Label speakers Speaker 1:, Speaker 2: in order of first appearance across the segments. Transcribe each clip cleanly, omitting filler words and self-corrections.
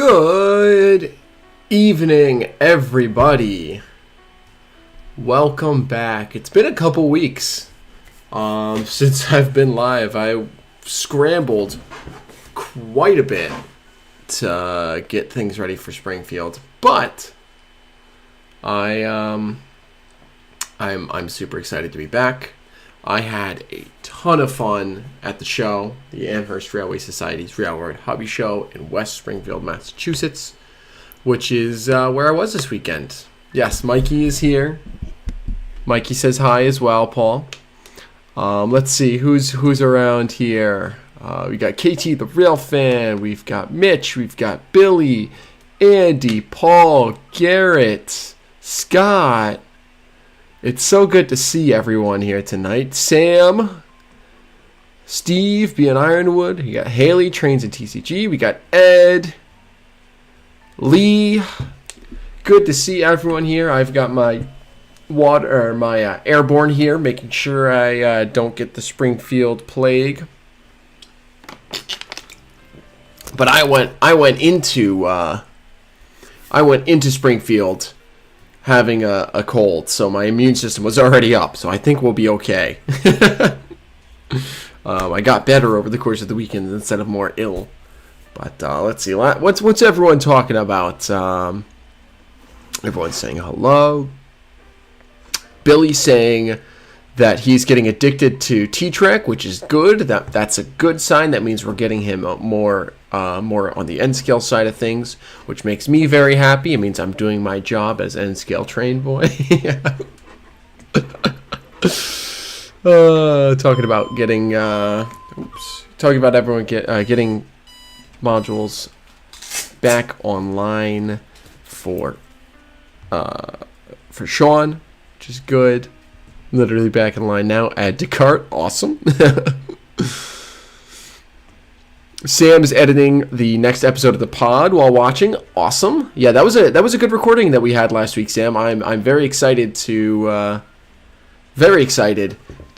Speaker 1: Good evening, everybody. Welcome back. It's been a couple weeks since I've been live. I scrambled quite a bit to get things ready for Springfield, but I'm super excited to be back. I had a ton of fun at the show, the Amherst Railway Society's Railroad Hobby Show in West Springfield, Massachusetts, which is where I was this weekend. Yes, Mikey is here. Mikey says hi as well, Paul. Let's see, who's around here? We got KT, the Rail Fan. We've got Mitch. We've got Billy, Andy, Paul, Garrett, Scott. It's so good to see everyone here tonight. Sam, Steve, B&C Ironwood. You got Haley, Trains and TCG. We got Ed, Lee. Good to see everyone here. I've got my airborne here, making sure I don't get the Springfield plague. But I went into Springfield having a cold, so my immune system was already up, so I think we'll be okay. I got better over the course of the weekend instead of more ill. But let's see, what's everyone talking about? Everyone's saying hello. Billy's saying that he's getting addicted to T-Trek, which is good. That's a good sign. That means we're getting him more on the N-scale side of things, which makes me very happy. It means I'm doing my job as N-scale train boy. Talking about getting everyone getting modules back online for Sean, which is good. Literally back in line now. Add to cart. Awesome. Sam's editing the next episode of the pod while watching. Awesome. Yeah, that was a good recording that we had last week, Sam. I'm very excited to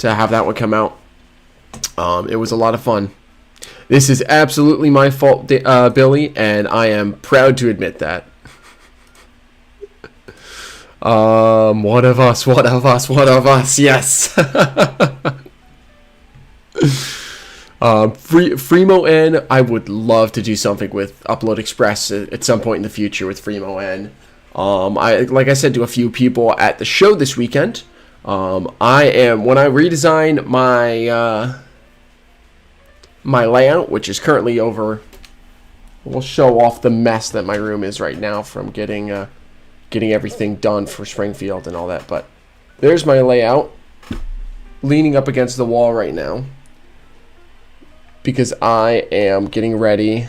Speaker 1: have that one come out. It was a lot of fun. This is absolutely my fault, Billy, and I am proud to admit that. One of us, yes. Freemo N, I would love to do something with Upload Express at some point in the future with Freemo N. Like I said to a few people at the show this weekend, when I redesign my layout, which is currently over, we'll show off the mess that my room is right now from getting everything done for Springfield and all that. But there's my layout, leaning up against the wall right now, because I am getting ready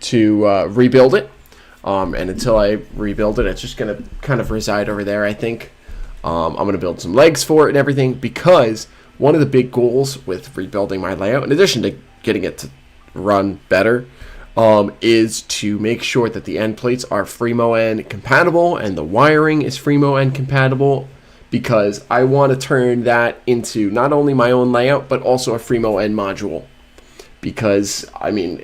Speaker 1: to rebuild it. And until I rebuild it, it's just going to kind of reside over there, I think. I'm going to build some legs for it and everything, because one of the big goals with rebuilding my layout, in addition to getting it to run better, is to make sure that the end plates are Freemo N compatible and the wiring is Freemo N compatible, because I want to turn that into not only my own layout, but also a Freemo N module. Because, I mean,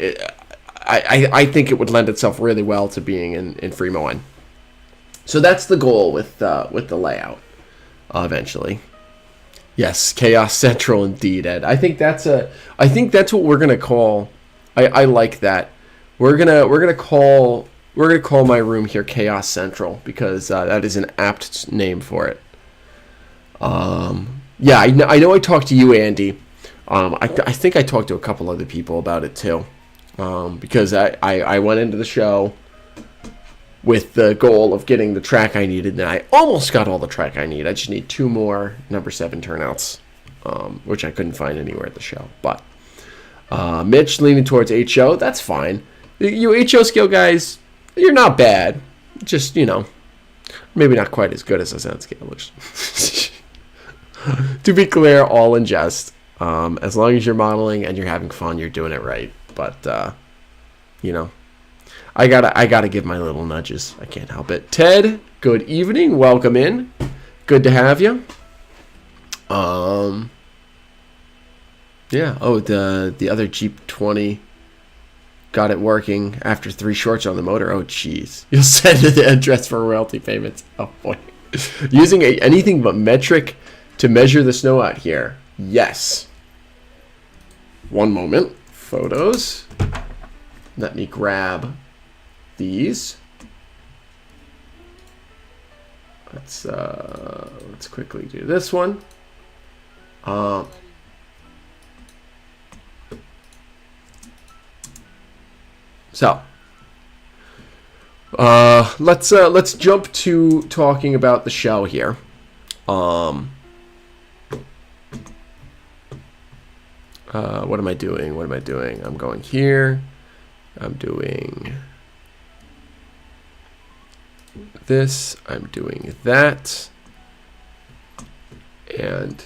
Speaker 1: I think it would lend itself really well to being in Freemo N. So that's the goal with the layout, eventually. Yes, Chaos Central indeed, Ed. I think that's what we're gonna call. I like that. We're gonna call my room here Chaos Central, because that is an apt name for it. Yeah, I know I talked to you, Andy. I think I talked to a couple other people about it too, because I went into the show with the goal of getting the track I needed, and I almost got all the track I need. I just need 2 more number 7 turnouts, which I couldn't find anywhere at the show. But Mitch leaning towards HO, that's fine. You HO scale guys, you're not bad. Just, maybe not quite as good as us N scalers. To be clear, all in jest. As long as you're modeling and you're having fun, you're doing it right. But, I gotta give my little nudges. I can't help it. Ted, good evening. Welcome in. Good to have you. Yeah. Oh, the other Geep 20 got it working after 3 shorts on the motor. Oh, jeez. You'll send the address for royalty payments. Oh, boy. Using anything but metric to measure the snow out here. Yes. One moment. Photos. Let me grab these. Let's quickly do this one. So let's jump to talking about the show here. What am I doing? What am I doing? I'm going here. I'm doing this. I'm doing that. And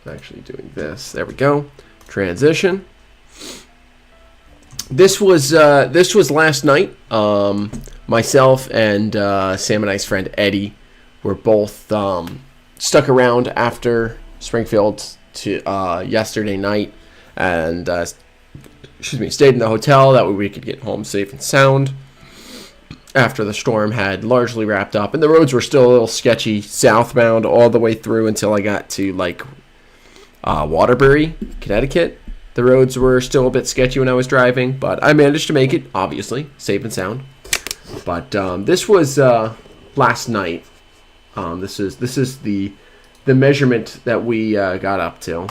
Speaker 1: I'm actually doing this. There we go. Transition. This was last night. Myself and Sam and I's friend Eddie were both stuck around after Springfield to yesterday night, and stayed in the hotel. That way we could get home safe and sound after the storm had largely wrapped up, and the roads were still a little sketchy southbound all the way through until I got to Waterbury, Connecticut. The roads were still a bit sketchy when I was driving, but I managed to make it, obviously, safe and sound. But this was last night. This is the measurement that we got up to.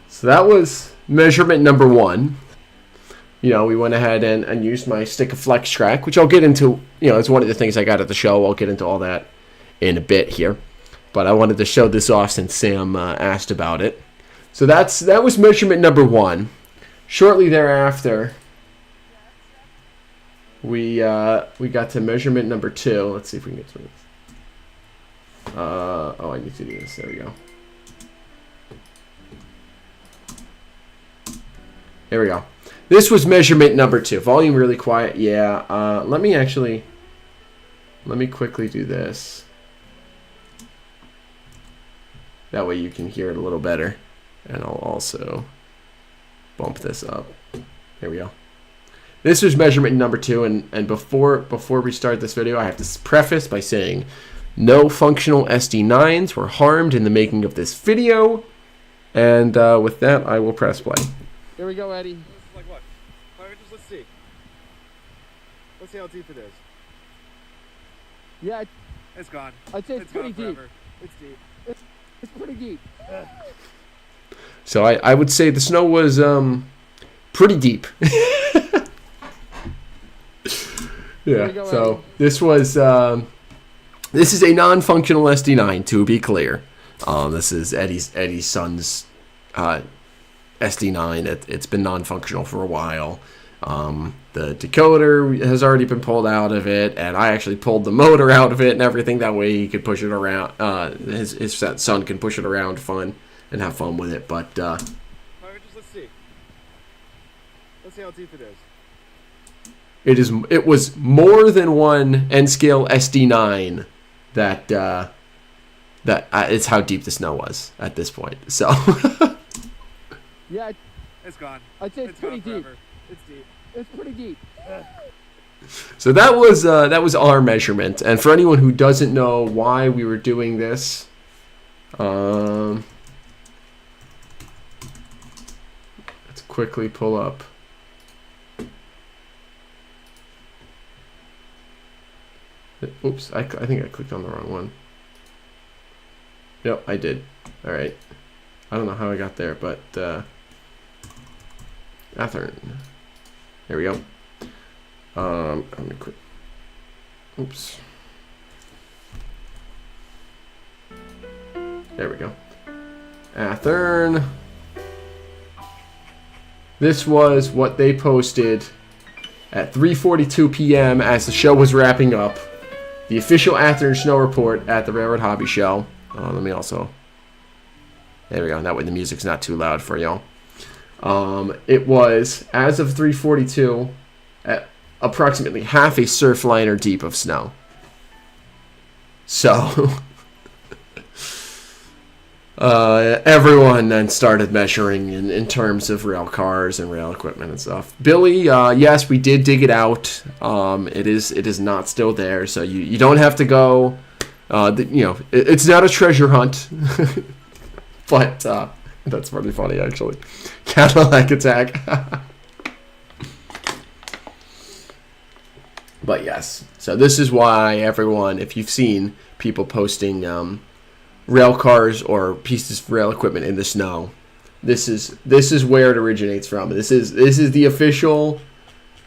Speaker 1: So that was measurement number 1. We went ahead and used my stick of flex track, which I'll get into. It's one of the things I got at the show. I'll get into all that in a bit here. But I wanted to show this off since Sam asked about it. So that was measurement number 1. Shortly thereafter, we got to measurement number 2. Let's see if we can get through this. I need to do this. There we go. There we go. This was measurement number 2. Volume really quiet. Yeah. Let me quickly do this. That way you can hear it a little better. And I'll also bump this up. There we go. This was measurement number 2. And before we start this video, I have to preface by saying no functional SD9s were harmed in the making of this video. And with that, I will press play. Here we go, Eddie.
Speaker 2: Like what? Let's see. Let's see how deep it is.
Speaker 3: Yeah,
Speaker 2: it's gone.
Speaker 3: I'd say it's pretty deep.
Speaker 2: It's deep.
Speaker 3: It's pretty deep.
Speaker 1: So I would say the snow was pretty deep. Yeah.
Speaker 3: Go,
Speaker 1: so
Speaker 3: Eddie.
Speaker 1: this is a non-functional SD9, to be clear. This is Eddie's son's SD9. It's been non-functional for a while. The decoder has already been pulled out of it, and I actually pulled the motor out of it and everything. That way he could push it around. His son can push it around and have fun with it. But
Speaker 2: let's see. Let's see how deep it is.
Speaker 1: It was more than one N-scale SD9 that it's how deep the snow was at this point. So.
Speaker 3: Yeah,
Speaker 2: it's gone.
Speaker 3: I'd say it's pretty deep.
Speaker 2: It's deep.
Speaker 3: It's pretty deep.
Speaker 1: So that was our measurement. And for anyone who doesn't know why we were doing this, let's quickly pull up. Oops, I think I clicked on the wrong one. Yep, I did. All right. I don't know how I got there, but Athern. There we go. I'm gonna quit. Oops. There we go. Athern. This was what they posted at 3:42 p.m. as the show was wrapping up. The official Athern snow report at the Railroad Hobby Show. Let me also... There we go. That way the music's not too loud for y'all. It was, as of 3:42, at approximately half a surf liner deep of snow. So... everyone then started measuring in terms of rail cars and rail equipment and stuff. Billy, yes, we did dig it out. It is not still there, so you don't have to go. It's not a treasure hunt, but that's pretty funny actually. Cadillac attack. But yes, so this is why everyone, if you've seen people posting rail cars or pieces of rail equipment in the snow, this is where it originates from. This is the official,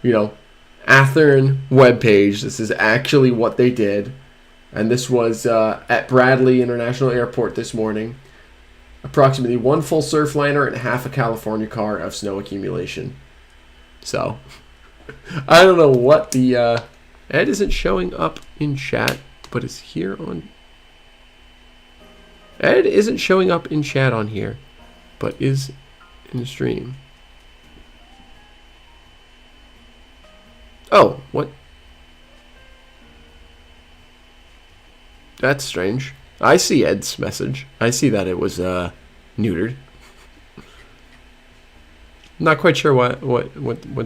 Speaker 1: Athearn webpage. This is actually what they did, and this was at Bradley International Airport this morning. Approximately 1 full surf liner and half a California car of snow accumulation. So, I don't know what the Ed isn't showing up in chat, but it's here on. Ed isn't showing up in chat on here, but is in the stream. Oh, what? That's strange. I see Ed's message. I see that it was neutered. Not quite sure what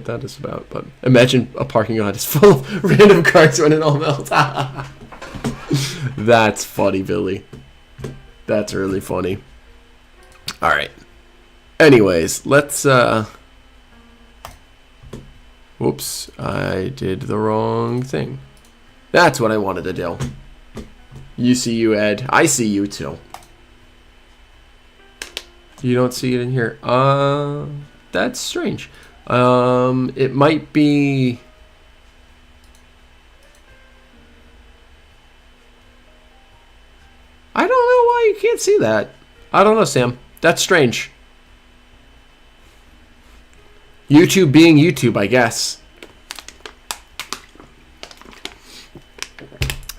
Speaker 1: that is about, but imagine a parking lot is full of random cars when it all melts. That's funny, Billy. That's really funny. All right. Anyways, let's whoops, I did the wrong thing. That's what I wanted to do. You see you, Ed. I see you too. You don't see it in here. That's strange. It might be. I don't know why you can't see that. I don't know, Sam. That's strange. YouTube being YouTube, I guess.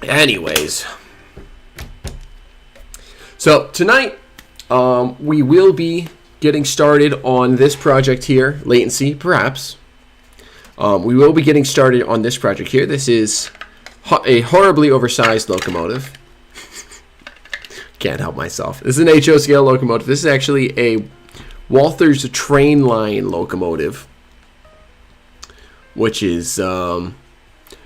Speaker 1: Anyways. So, tonight, we will be getting started on this project here. Latency, perhaps. We will be getting started on this project here. This is a horribly oversized locomotive. Can't help myself. This is an HO scale locomotive. This is actually a Walther's train line locomotive, which is one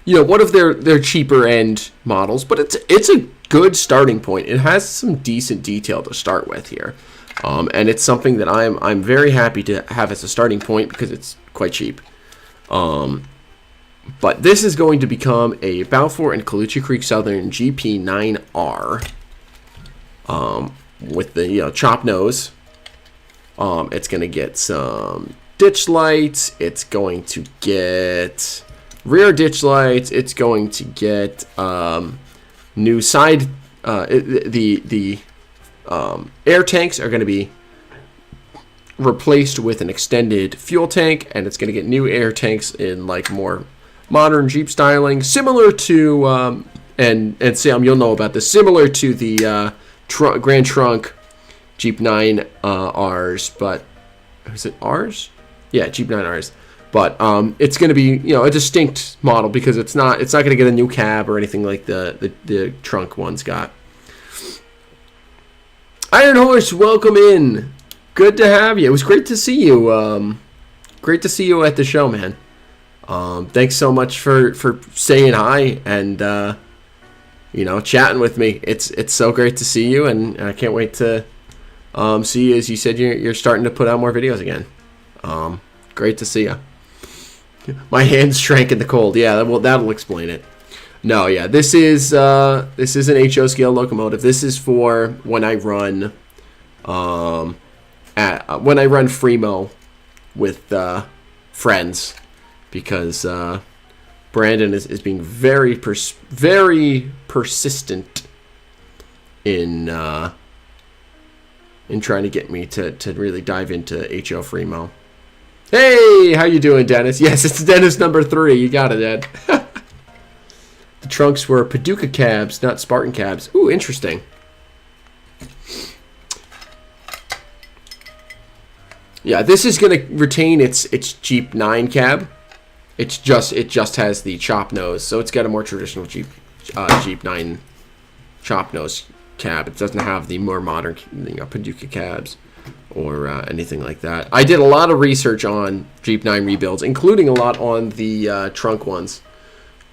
Speaker 1: of their cheaper end models, but it's a good starting point. It has some decent detail to start with here, and it's something that I'm very happy to have as a starting point because it's quite cheap. But this is going to become a Balfour and Colucci Creek Southern GP9R. With the chop nose. It's going to get some ditch lights. It's going to get rear ditch lights. It's going to get new side. The air tanks are going to be replaced with an extended fuel tank, and it's going to get new air tanks in like more modern Jeep styling, similar to and Sam, you'll know about this. Similar to the Grand Trunk Jeep 9Rs, but is it Rs? Yeah, Jeep 9Rs. But it's going to be a distinct model because it's not going to get a new cab or anything like the trunk ones got. Iron Horse, welcome in. Good to have you. It was great to see you. Great to see you at the show, man. Thanks so much for saying hi and chatting with me. It's so great to see you, and I can't wait to see you. As you said, you're starting to put out more videos again. Great to see you. My hands shrank in the cold. Yeah, that'll explain it. No, yeah, this is an HO scale locomotive. This is for when I run Fremo with friends, because Brandon is being very persistent in trying to get me to really dive into HO Fremo. Hey, how you doing, Dennis? Yes, it's Dennis number 3. You got it, Ed. The trunks were Paducah cabs, not Spartan cabs. Ooh, interesting. Yeah, this is going to retain its Jeep 9 cab. It just has the chop nose, so it's got a more traditional Jeep 9 chop nose cab. It doesn't have the more modern Paducah cabs or anything like that. I did a lot of research on Jeep 9 rebuilds, including a lot on the trunk ones.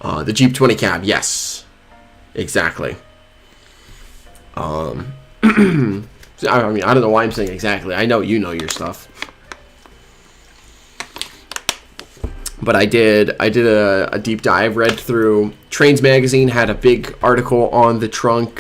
Speaker 1: The Jeep 20 cab, yes, exactly. I mean, I don't know why I'm saying exactly. I know you know your stuff. But I did a deep dive, read through Trains Magazine, had a big article on the trunk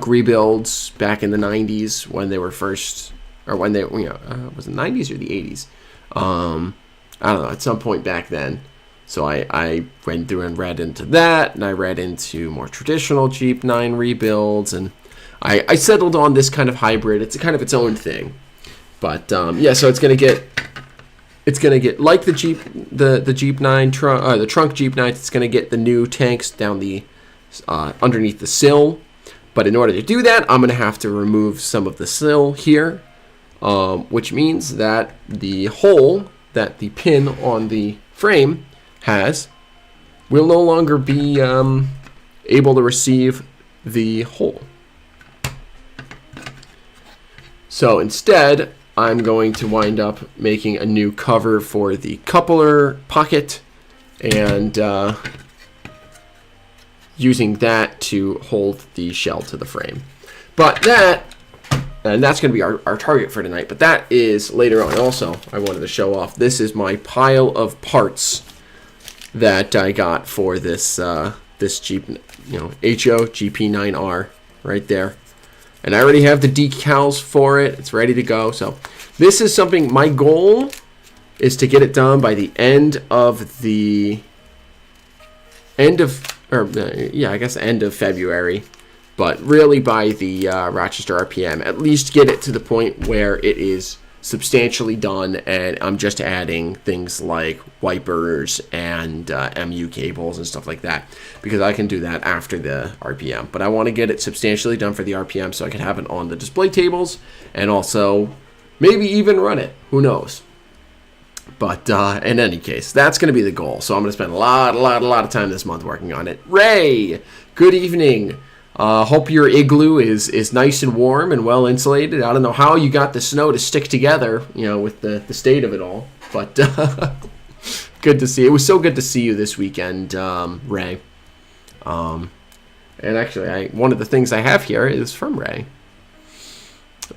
Speaker 1: rebuilds back in the 90s when they were first, or when they, was it the 90s or the 80s? I don't know, at some point back then. So I went through and read into that, and I read into more traditional Jeep 9 rebuilds, and I settled on this kind of hybrid. It's kind of its own thing. But yeah, so it's gonna get like the Jeep, the Jeep 9 trunk, the trunk Jeep 9. It's gonna get the new tanks down the underneath the sill. But in order to do that, I'm gonna have to remove some of the sill here, which means that the hole that the pin on the frame has will no longer be able to receive the hole. So instead, I'm going to wind up making a new cover for the coupler pocket and using that to hold the shell to the frame. But that's going to be our target for tonight. But that is later on. Also, I wanted to show off. This is my pile of parts that I got for this this Jeep, HO GP9R right there. And I already have the decals for it. It's ready to go. So this is something, my goal is to get it done by the end of end of February. But really by the Rochester RPM, at least get it to the point where it is substantially done, and I'm just adding things like wipers and MU cables and stuff like that, because I can do that after the RPM. But I want to get it substantially done for the RPM so I can have it on the display tables and also maybe even run it. Who knows? But in any case, that's going to be the goal. So I'm going to spend a lot of time this month working on it. Ray, good evening. Hope your igloo is nice and warm and well insulated. I don't know how you got the snow to stick together, with the state of it all. But good to see. It was so good to see you this weekend, Ray. And actually, one of the things I have here is from Ray.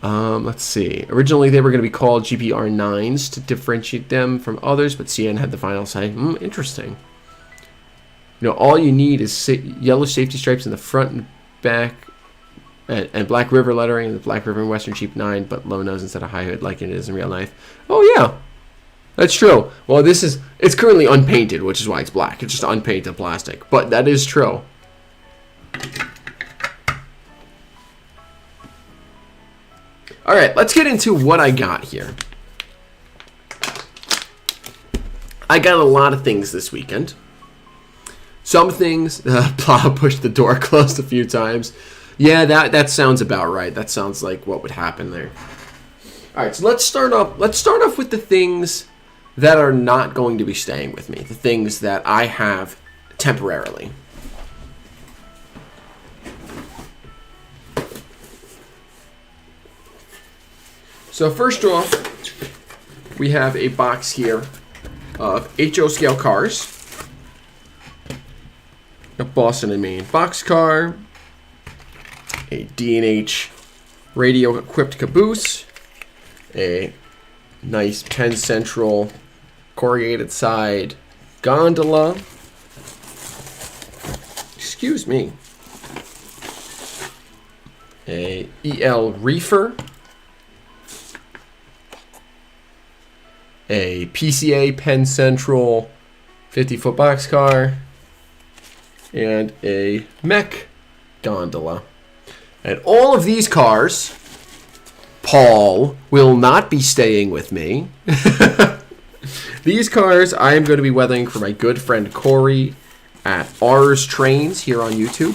Speaker 1: Let's see. Originally, they were going to be called GPR9s to differentiate them from others, but CN had the final say. Interesting. All you need is yellow safety stripes in the front and back, and Black River lettering, the Black River and Western Jeep 9, but low nose instead of high hood like it is in real life. Oh yeah, that's true. Well, it's currently unpainted, which is why it's black. It's just unpainted plastic, but that is true. All right, let's get into what I got here. I got a lot of things this weekend. Some things, Plow pushed the door closed a few times. Yeah, that sounds about right. That sounds like what would happen there. All right, so let's start off with the things that are not going to be staying with me. The things that I have temporarily. So first off, we have a box here of HO scale cars. A Boston and Maine boxcar, a D&H radio-equipped caboose, a nice Penn Central corrugated side gondola, excuse me, a EL reefer, a PCA Penn Central 50-foot boxcar, and a mech gondola. And all of these cars, Paul, will not be staying with me. These cars I am going to be weathering for my good friend Corey at R's Trains here on YouTube.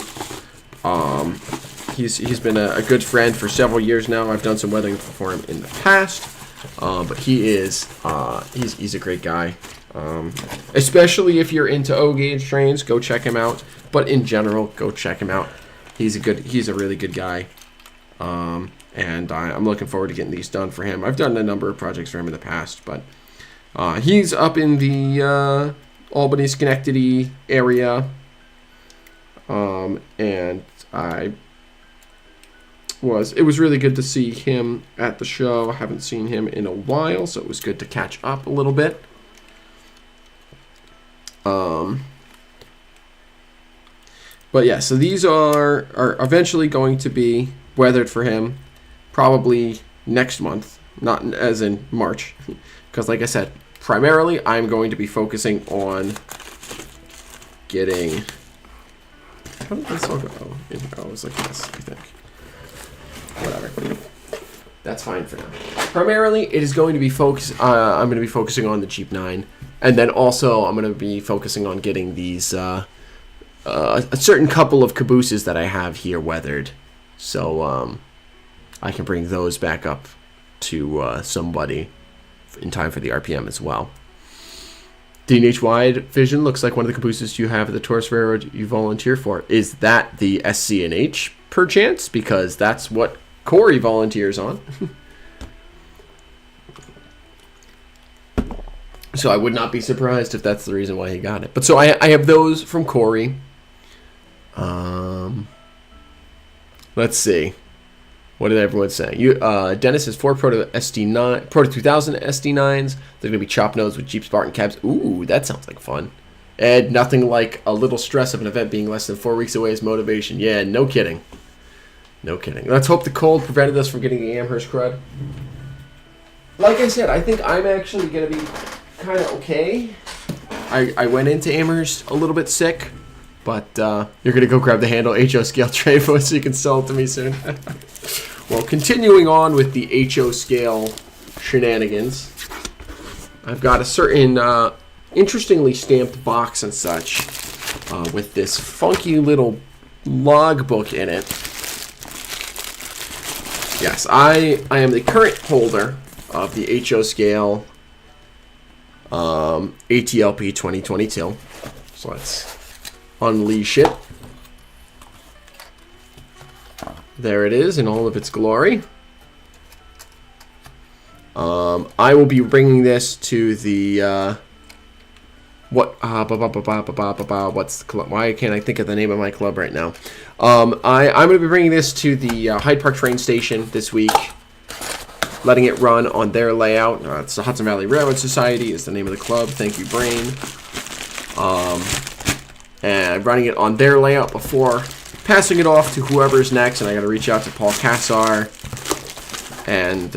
Speaker 1: He's been a good friend for several years now. I've done some weathering for him in the past, but he's a great guy. Especially if you're into O gauge trains, go check him out. But in general, go check him out. He's a really good guy. And I'm looking forward to getting these done for him. I've done a number of projects for him in the past, but he's up in the Albany, Schenectady area. And it was really good to see him at the show. I haven't seen him in a while, so it was good to catch up a little bit. But yeah, so these are eventually going to be weathered for him, probably next month, not as in March, because like I said, primarily I'm going to be focusing on getting. How did this all go? Oh, it was like this, I think. Whatever. That's fine for now. Primarily, it is going to be I'm going to be focusing on the Geep 9, and then also I'm going to be focusing on getting these a certain couple of cabooses that I have here weathered, so I can bring those back up to somebody in time for the RPM as well. D&H Wide Vision looks like one of the cabooses you have at the Tourist Railroad you volunteer for. Is that the SC&H perchance? Because that's what Corey volunteers on. So I would not be surprised if that's the reason why he got it. But so I have those from Corey. Let's see. What did everyone say? Dennis has 4 Proto 2000 SD9s. They're going to be chop nose with Jeep Spartan cabs. Ooh, that sounds like fun. And nothing like a little stress of an event being less than 4 weeks away as motivation. Yeah, no kidding. No kidding. Let's hope the cold prevented us from getting the Amherst crud. Like I said, I think I'm actually going to be kind of okay. I went into Amherst a little bit sick, but you're going to go grab the handle HO scale tray for so you can sell it to me soon. Well, continuing on with the HO scale shenanigans, I've got a certain interestingly stamped box and such with this funky little logbook in it. Yes, I am the current holder of the HO scale ATLP 2022. So let's unleash it. There it is in all of its glory. I will be bringing this to the what's the club? Why can't I think of the name of my club right now? I'm going to be bringing this to the Hyde Park train station this week, letting it run on their layout. It's the Hudson Valley Railroad Society is the name of the club. Thank you, Brain. And running it on their layout before passing it off to whoever's next. And I got to reach out to Paul Cassar and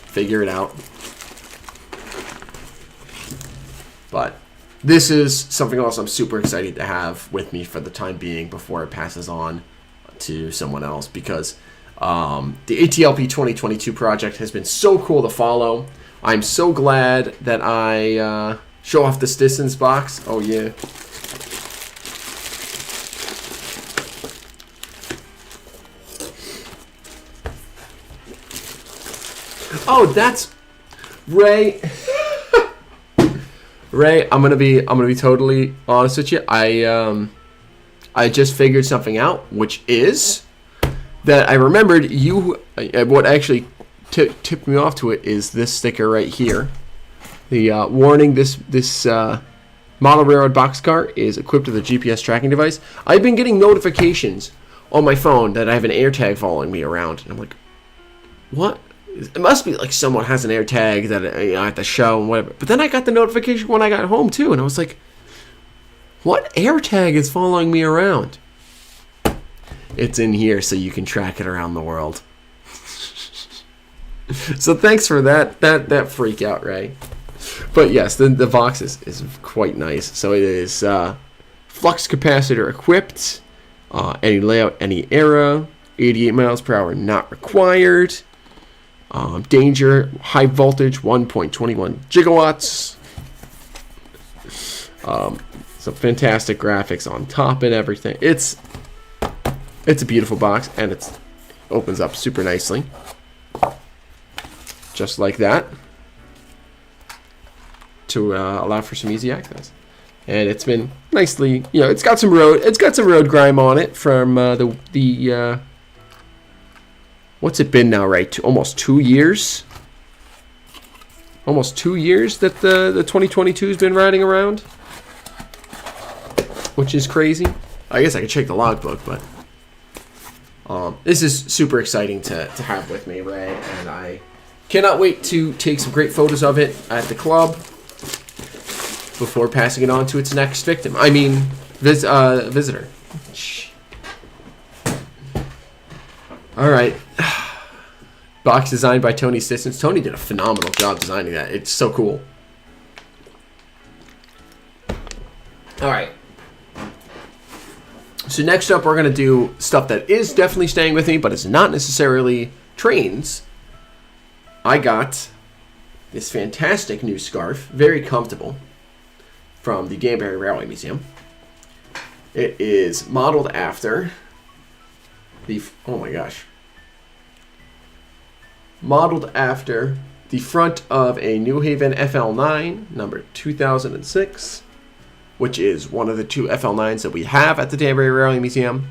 Speaker 1: figure it out. But this is something else I'm super excited to have with me for the time being before it passes on to someone else, because the ATLP 2022 project has been so cool to follow. I'm so glad that I show off this distance box. Oh, yeah. Oh, that's Ray. Ray, I'm gonna be totally honest with you. I just figured something out, which is that I remembered you. What actually tipped me off to it is this sticker right here. The warning: this model railroad boxcar is equipped with a GPS tracking device. I've been getting notifications on my phone that I have an AirTag following me around, and I'm like, what? It must be like someone has an AirTag that at the show and whatever. But then I got the notification when I got home too, and I was like, what AirTag is following me around? It's in here so you can track it around the world. So thanks for that freak out, Ray. But yes, the box is quite nice. So it is flux capacitor equipped, any layout, any era, 88 miles per hour not required. Danger, high voltage, 1.21 gigawatts. Some fantastic graphics on top and everything. It's It's a beautiful box, and it opens up super nicely. Just like that. To allow for some easy access. And it's been nicely, it's got some road grime on it from the what's it been now, right? Almost 2 years. Almost 2 years that the 2022 has been riding around, which is crazy. I guess I could check the logbook, but this is super exciting to have with me, Ray, and I cannot wait to take some great photos of it at the club before passing it on to its next victim. I mean, visitor. Shh. All right. Box designed by Tony Sissons. Tony did a phenomenal job designing that. It's so cool. All right. So next up, we're going to do stuff that is definitely staying with me, but it's not necessarily trains. I got this fantastic new scarf, very comfortable, from the Danbury Railway Museum. It is modeled after the... Oh my gosh. Modeled after the front of a New Haven FL9, number 2006, which is one of the 2 FL9s that we have at the Danbury Railway Museum.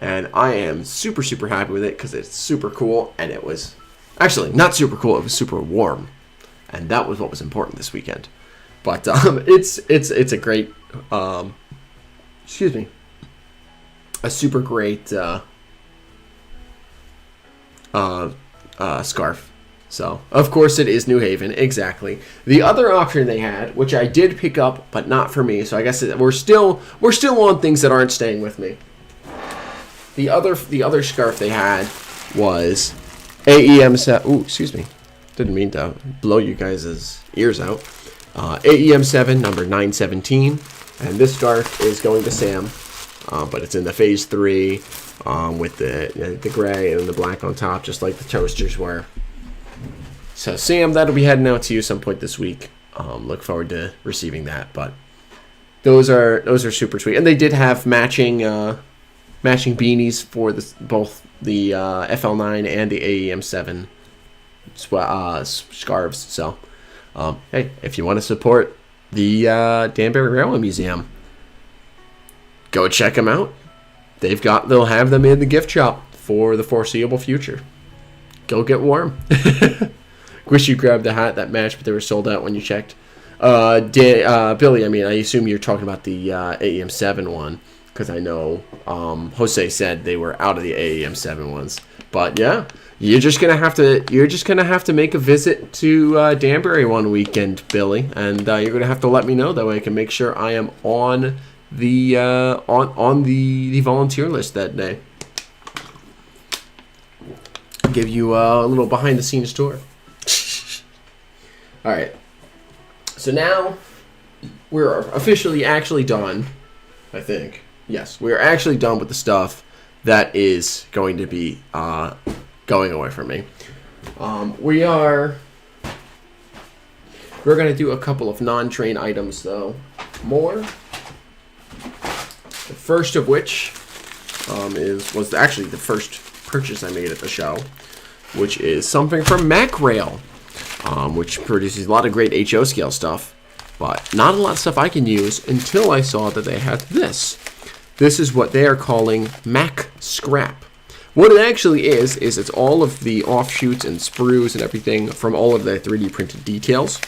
Speaker 1: And I am super, super happy with it because it's super cool, and it was... Actually, not super cool, it was super warm. And that was what was important this weekend. But it's a great... excuse me. A super great... scarf. So, of course, it is New Haven, exactly. The other option they had, which I did pick up, but not for me, so I guess we're still on things that aren't staying with me. The other scarf they had was AEM set. Ooh, excuse me, didn't mean to blow you guys' ears out. AEM 7, number 917, and this scarf is going to Sam, but it's in the Phase 3. With the gray and the black on top, just like the toasters were. So Sam, that'll be heading out to you some point this week. Look forward to receiving that. But those are super sweet, and they did have matching beanies for both the FL9 and the AEM 7 scarves. So hey, if you want to support the Danbury Railway Museum, go check them out. They'll have them in the gift shop for the foreseeable future. Go get warm. Wish you grabbed the hat that matched, but they were sold out when you checked. Billy, I assume you're talking about the AEM 7 one, because I know Jose said they were out of the AEM 7 ones. But yeah, you're just gonna have to make a visit to Danbury one weekend, Billy, and you're gonna have to let me know, that way I can make sure I am on the volunteer list that day. Give you a little behind the scenes tour. All right, so now we're officially actually done. I think, yes, we're actually done with the stuff that is going to be going away from me. We're going to do a couple of non-train items though. More. The first of which was actually the first purchase I made at the show, which is something from MacRail, which produces a lot of great HO scale stuff, but not a lot of stuff I can use until I saw that they had this. This is what they are calling Mac Scrap. What it actually is it's all of the offshoots and sprues and everything from all of their 3D printed details,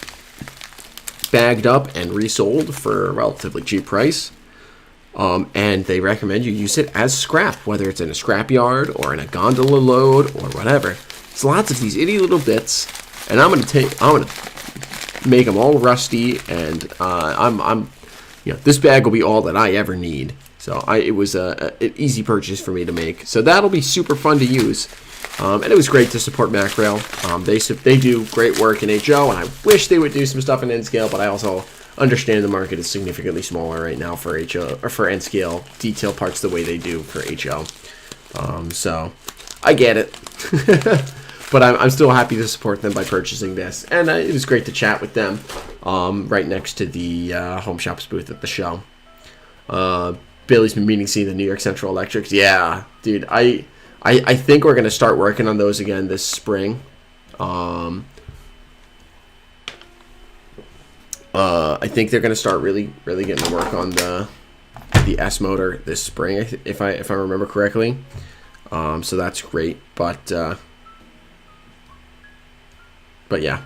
Speaker 1: bagged up and resold for a relatively cheap price. And they recommend you use it as scrap, whether it's in a scrapyard or in a gondola load or whatever. It's lots of these itty little bits, and I'm gonna make them all rusty, and this bag will be all that I ever need. So it was an easy purchase for me to make. So that'll be super fun to use. And it was great to support MacRail. They do great work in HO, and I wish they would do some stuff in N-Scale, but I also understand the market is significantly smaller right now for HO or for N-Scale detail parts the way they do for HO. So I get it. But I'm still happy to support them by purchasing this. And it was great to chat with them right next to the Home Shops booth at the show. Billy's been meaning to see the New York Central Electrics. Yeah, dude, I think we're gonna start working on those again this spring. I think they're gonna start really getting to work on the S motor this spring, if I remember correctly. So that's great, but yeah,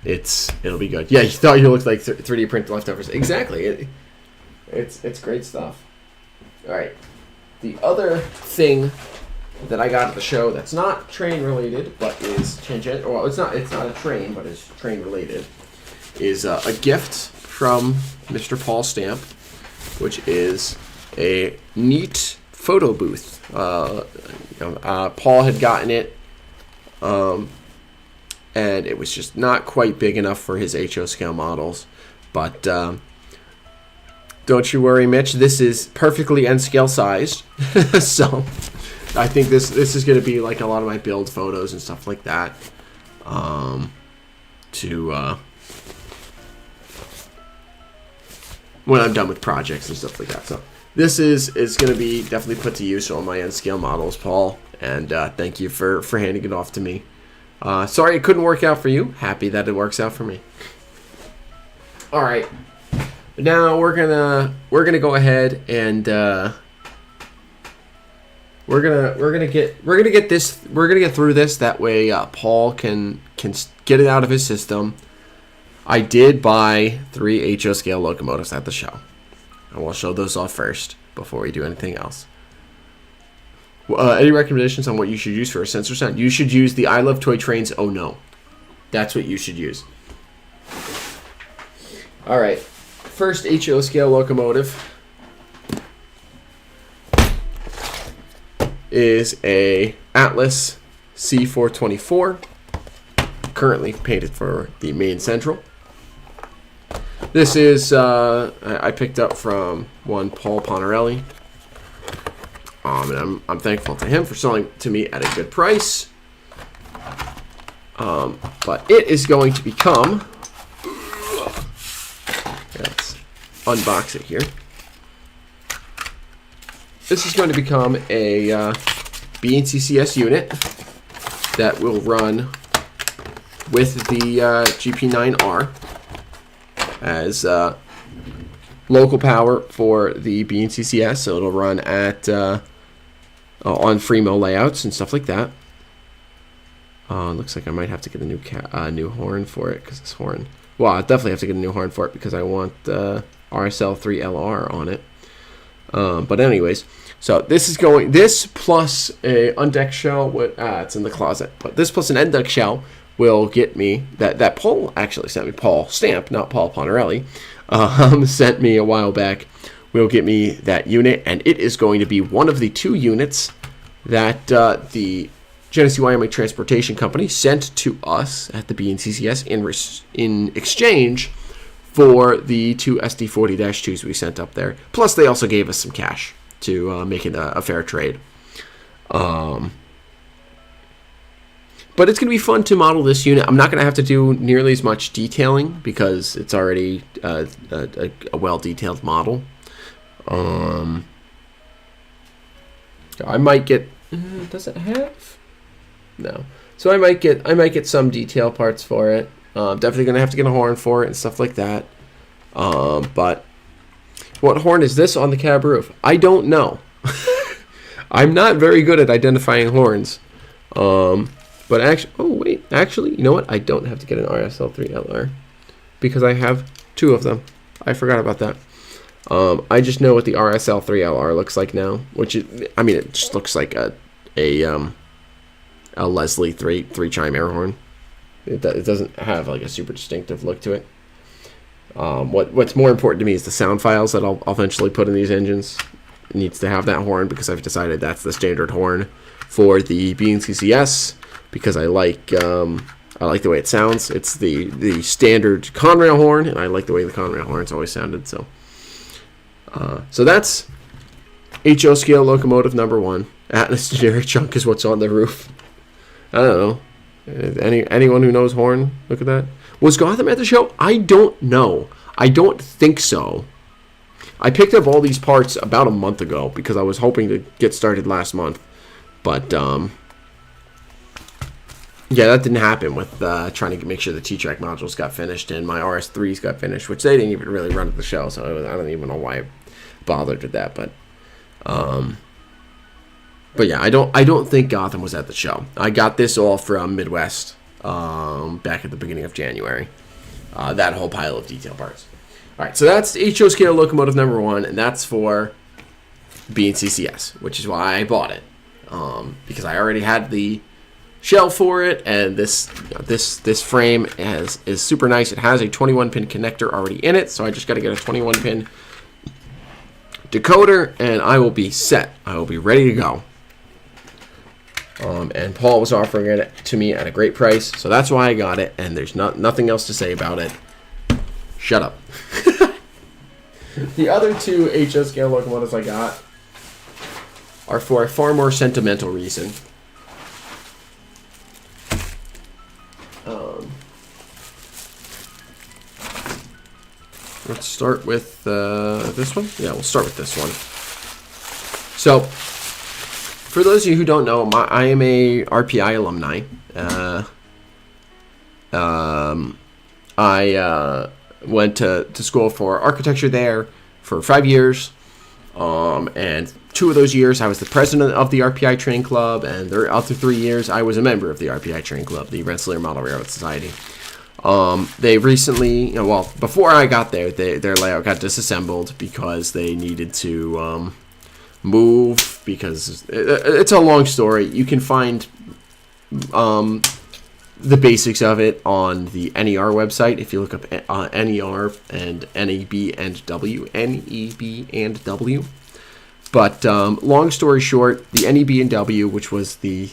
Speaker 1: it'll be good. Yeah, you thought you looked like 3D print leftovers. Exactly. It's great stuff. All right. The other thing that I got at the show that's not train related, but is tangent. Well, it's not a train, but it's train related. Is a gift from Mr. Paul Stamp, which is a neat photo booth. Paul had gotten it, and it was just not quite big enough for his HO scale models. But don't you worry, Mitch. This is perfectly N scale sized. So I think this is going to be like a lot of my build photos and stuff like that. When I'm done with projects and stuff like that. So this is going to be definitely put to use on my N scale models, Paul. And thank you for handing it off to me. Sorry it couldn't work out for you. Happy that it works out for me. All right. Now we're gonna go ahead and we're gonna get through this. That way Paul can get it out of his system. I did buy 3 HO scale locomotives at the show. And we'll show those off first before we do anything else. Any recommendations on what you should use for a sensor sound? You should use the I Love Toy Trains Oh No. That's what you should use. All right. First HO scale locomotive is a Atlas C424. Currently painted for the main central. This is I picked up from one Paul Ponarelli, and I'm thankful to him for selling to me at a good price. But it is going to become. Let's unbox it here. This is going to become a B&CCS unit that will run with the GP9R as local power for the B&CCS, so it'll run at on free mill layouts and stuff like that. Looks like I might have to get a new horn for it, because this horn. Well, I definitely have to get a new horn for it because I want RSL 3LR on it. But anyways, so this plus a undecked shell. It's in the closet. But this plus an undecked shell will get me that Paul actually sent me. Paul Stamp, not Paul Ponarelli, sent me a while back. Will get me that unit, and it is going to be one of the 2 units that the Genesee Wyoming Transportation Company sent to us at the B&CCS in exchange for the 2 SD40-2s we sent up there. Plus, they also gave us some cash to make it a fair trade. But it's going to be fun to model this unit. I'm not going to have to do nearly as much detailing because it's already a well-detailed model. I might get. Does it have? No. So I might get some detail parts for it. Definitely going to have to get a horn for it and stuff like that. But what horn is this on the cab roof? I don't know. I'm not very good at identifying horns. But actually, you know what? I don't have to get an RSL3LR because I have 2 of them. I forgot about that. I just know what the RSL3LR looks like now, which it just looks like a Leslie three chime air horn. It doesn't have like a super distinctive look to it. What's more important to me is the sound files that I'll eventually put in these engines. It needs to have that horn because I've decided that's the standard horn for the B&CCS because I like the way it sounds. It's the standard Conrail horn, and I like the way the Conrail horn's always sounded. So that's HO scale locomotive number 1. Atlas generic chunk is what's on the roof. I don't know. Anyone who knows horn, look at that. Was Gotham at the show? I don't know. I don't think so. I picked up all these parts about a month ago because I was hoping to get started last month. But, yeah, that didn't happen with trying to make sure the T-Track modules got finished and my RS3s got finished, which they didn't even really run at the show, so I don't even know why I bothered with that. But yeah, I don't think Gotham was at the show. I got this all from Midwest back at the beginning of January. That whole pile of detail parts. All right, so that's HO scale locomotive number 1, and that's for B&CCS, which is why I bought it, because I already had the shell for it, and this frame is super nice. It has a 21-pin connector already in it, so I just got to get a 21-pin decoder, and I will be set. I will be ready to go. And Paul was offering it to me at a great price, so that's why I got it, and there's nothing else to say about it. Shut up. The other 2 HO scale locomotives I got are for a far more sentimental reason. Let's start with this one. Yeah, we'll start with this one. So, for those of you who don't know, I am a RPI alumni. I went to school for architecture there for 5 years, and 2 of those years I was the president of the RPI Train Club, and the other 3 years I was a member of the RPI Train Club, the Rensselaer Model Railroad Society. They recently, well, before I got there, their layout got disassembled because they needed to move, because it's a long story. You can find the basics of it on the NER website. If you look up NER and NEB and W, NEB and W. But long story short, the NEB and W, which was the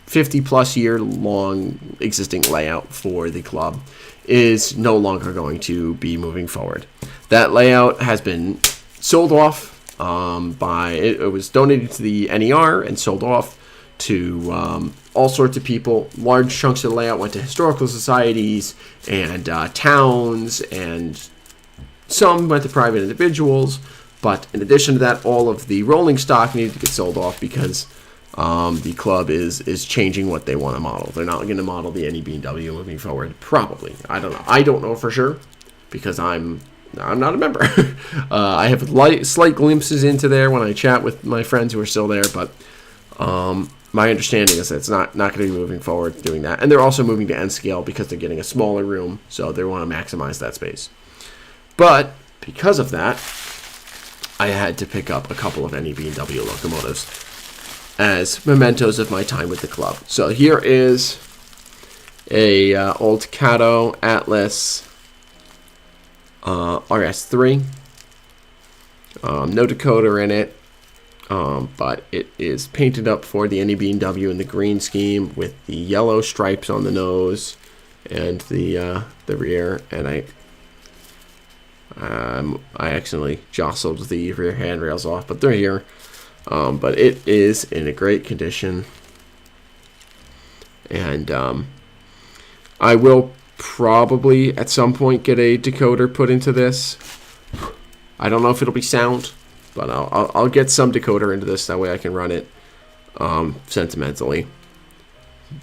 Speaker 1: 50-plus year long existing layout for the club, is no longer going to be moving forward. That layout has been sold off it was donated to the NER and sold off to all sorts of people. Large chunks of the layout went to historical societies and towns, and some went to private individuals. But in addition to that, all of the rolling stock needed to get sold off because the club is changing what they want to model. They're not going to model the NEB and W moving forward. Probably. I don't know. I don't know for sure because I'm not a member. I have slight glimpses into there when I chat with my friends who are still there, but my understanding is that it's not going to be moving forward doing that. And they're also moving to N scale because they're getting a smaller room, so they want to maximize that space. But because of that, I had to pick up a couple of NEB and W locomotives as mementos of my time with the club. So here is a old Cato Atlas RS3. No decoder in it, but it is painted up for the NEB and W in the green scheme with the yellow stripes on the nose and the rear. And I accidentally jostled the rear handrails off, but they're here. But it is in a great condition, and I will probably at some point get a decoder put into this. I don't know if it'll be sound, but I'll get some decoder into this, that way I can run it sentimentally.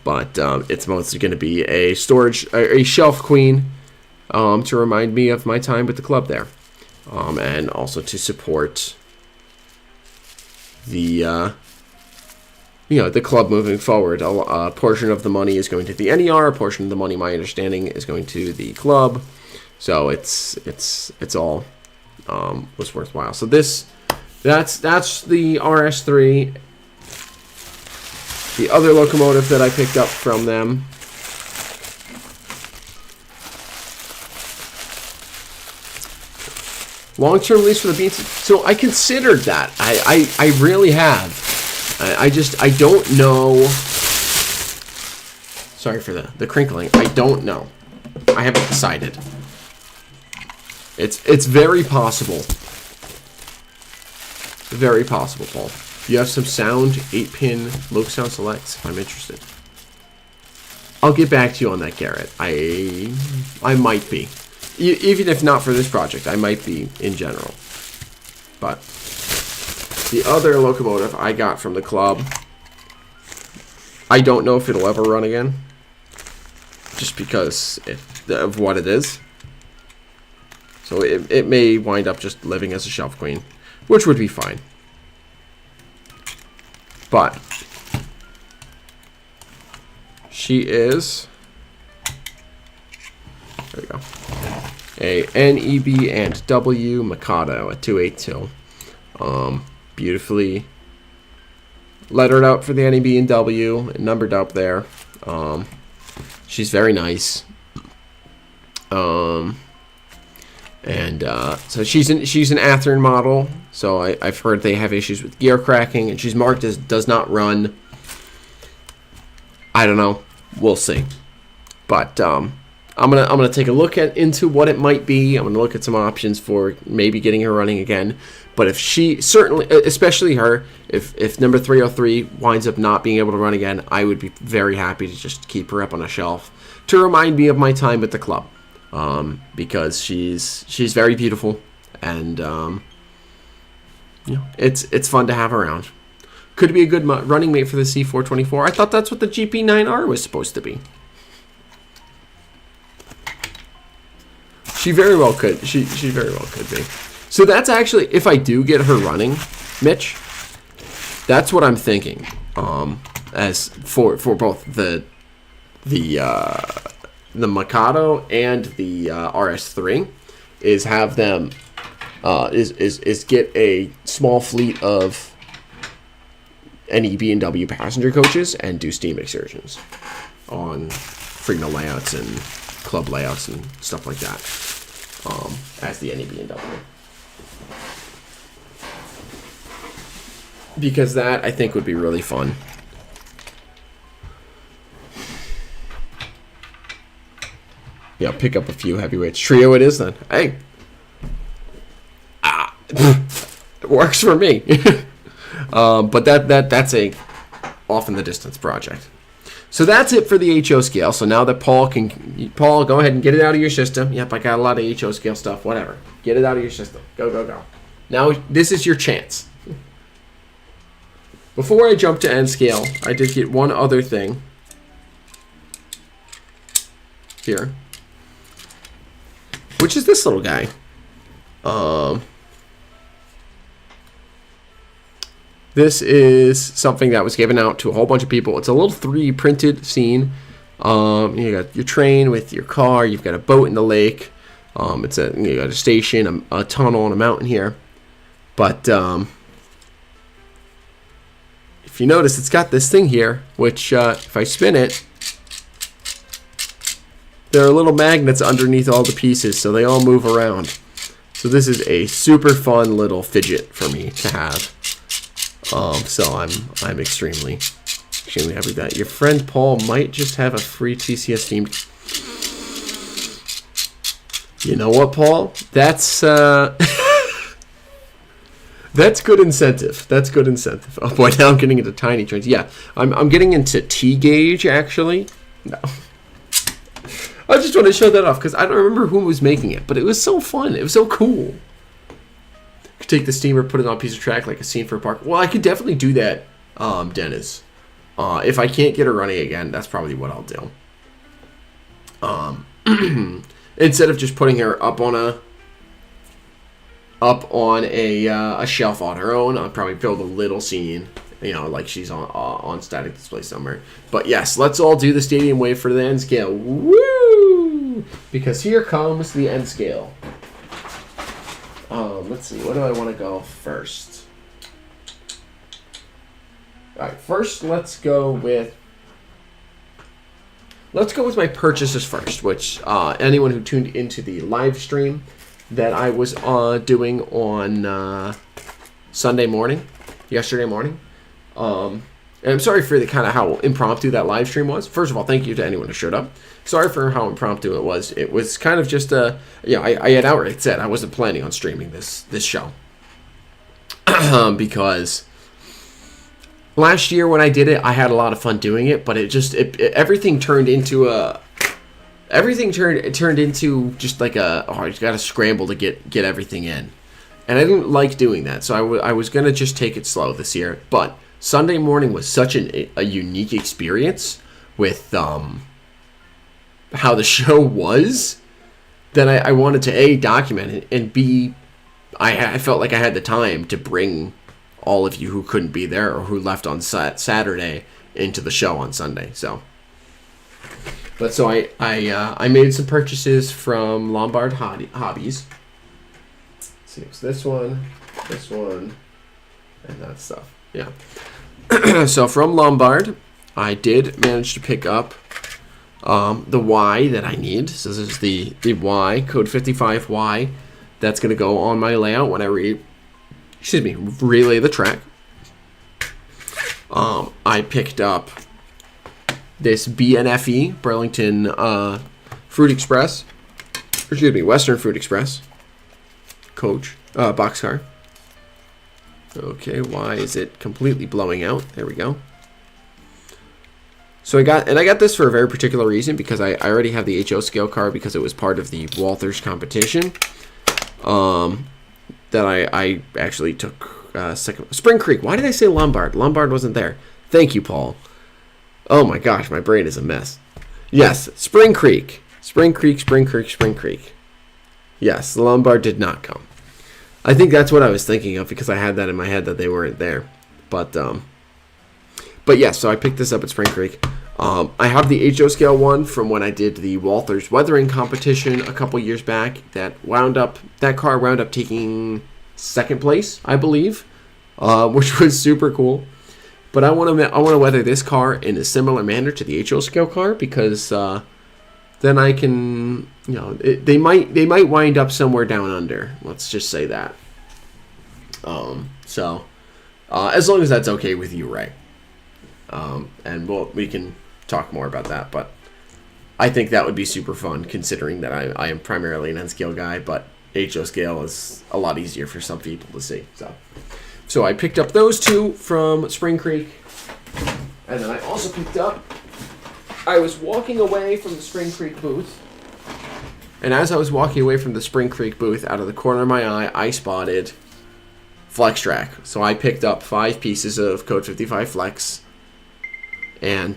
Speaker 1: But it's mostly going to be a shelf queen to remind me of my time with the club there, and also to support the the club moving forward. A portion of the money is going to the NER. A portion of the money, my understanding, is going to the club. So it's all was worthwhile. So that's the RS3. The other locomotive that I picked up from them long-term lease for the Beats. So I considered that. I really have. I don't know. Sorry for the crinkling. I don't know. I haven't decided. It's very possible. Very possible, Paul. You have some sound 8-pin low sound selects. I'm interested. I'll get back to you on that, Garrett. I might be. Even if not for this project, I might be in general. But the other locomotive I got from the club, I don't know if it'll ever run again, just because of what it is. So it may wind up just living as a shelf queen, which would be fine. But she is, there we go, a NEB and W Mikado, a 282. Beautifully lettered out for the NEB and W, and numbered up there. She's very nice. So she's an Athearn model. So I've heard they have issues with gear cracking, and she's marked as does not run. I don't know. We'll see. But I'm gonna take a look into what it might be. I'm gonna look at some options for maybe getting her running again. But if she certainly, especially her, if number 303 winds up not being able to run again, I would be very happy to just keep her up on a shelf to remind me of my time at the club. Because she's very beautiful, and it's fun to have around. Could be a good running mate for the C424. I thought that's what the GP9R was supposed to be. She very well could. She very well could be. So that's actually, if I do get her running, Mitch, that's what I'm thinking. As for both the Mikado and the RS3, is have them is get a small fleet of NEB and W passenger coaches and do steam excursions on Freedom layouts and club layouts and stuff like that, as the NEB and W. Because that, I think, would be really fun. Yeah, pick up a few heavyweights. Trio it is then. Hey. It works for me. But that's a off in the distance project. So that's it for the HO scale. So now that Paul, go ahead and get it out of your system. Yep, I got a lot of HO scale stuff. Whatever. Get it out of your system. Go. Now this is your chance. Before I jump to N scale, I did get one other thing here, which is this little guy. This is something that was given out to a whole bunch of people. It's a little 3D printed scene. You got your train with your car. You've got a boat in the lake. You got a station, a tunnel, and a mountain here. But if you notice, it's got this thing here, which if I spin it, there are little magnets underneath all the pieces, so they all move around. So this is a super fun little fidget for me to have. So I'm extremely happy with that. Your friend Paul might just have a free TCS themed. You know what, Paul? That's that's good incentive. That's good incentive. Oh boy, now I'm getting into tiny trains. Yeah, I'm getting into T-gauge actually. No. I just want to show that off because I don't remember who was making it, but it was so fun. It was so cool. Could take the steamer, put it on a piece of track like a scene for a park. Well, I could definitely do that, Dennis. If I can't get her running again, that's probably what I'll do. Instead of just putting her up on a shelf on her own, I'll probably build a little scene. Like she's on static display somewhere. But yes, let's all do the stadium wave for the N scale. Woo! Because here comes the N scale. Let's see. What do I want to go first? All right. First, let's go with my purchases first. Which anyone who tuned into the live stream that I was doing on yesterday morning. And I'm sorry for the kind of how impromptu that live stream was. First of all, thank you to anyone who showed up. Sorry for how impromptu it was. It was kind of just I had outright said I wasn't planning on streaming this show. Because last year when I did it, I had a lot of fun doing it, but everything turned into just like I just got to scramble to get everything in. And I didn't like doing that, so I was going to just take it slow this year. But Sunday morning was such a unique experience with how the show was that I wanted to, A, document it, and B, I felt like I had the time to bring all of you who couldn't be there or who left on Saturday into the show on Sunday. So I made some purchases from Lombard Hobbies. Let's see, it's this one, and that stuff. Yeah. So from Lombard, I did manage to pick up the Y that I need. So this is the Y, code 55Y. That's going to go on my layout when I relay the track. I picked up this B&FE, Burlington Western Fruit Express coach, boxcar. Okay, why is it completely blowing out? There we go. So I got this for a very particular reason, because I already have the HO scale car because it was part of the Walters competition. That I actually took second. Spring Creek. Why did I say Lombard? Lombard wasn't there. Thank you, Paul. Oh my gosh, my brain is a mess. Yes, Spring Creek. Spring Creek. Yes, Lombard did not come. I think that's what I was thinking of, because I had that in my head that they weren't there. But yes, so I picked this up at Spring Creek. I have the HO scale one from when I did the Walters weathering competition a couple years back. That car wound up taking second place, I believe, which was super cool. But I want to weather this car in a similar manner to the HO scale car, because then I can, they might wind up somewhere down under. Let's just say that. So as long as that's okay with you, Ray. And we can talk more about that, but I think that would be super fun, considering that I am primarily an N-scale guy, but HO scale is a lot easier for some people to see. So I picked up those two from Spring Creek, and then I also picked up, I was walking away from the Spring Creek booth, and as I was walking away from the Spring Creek booth, out of the corner of my eye, I spotted Flex Track. So I picked up 5 pieces of Code 55 Flex, and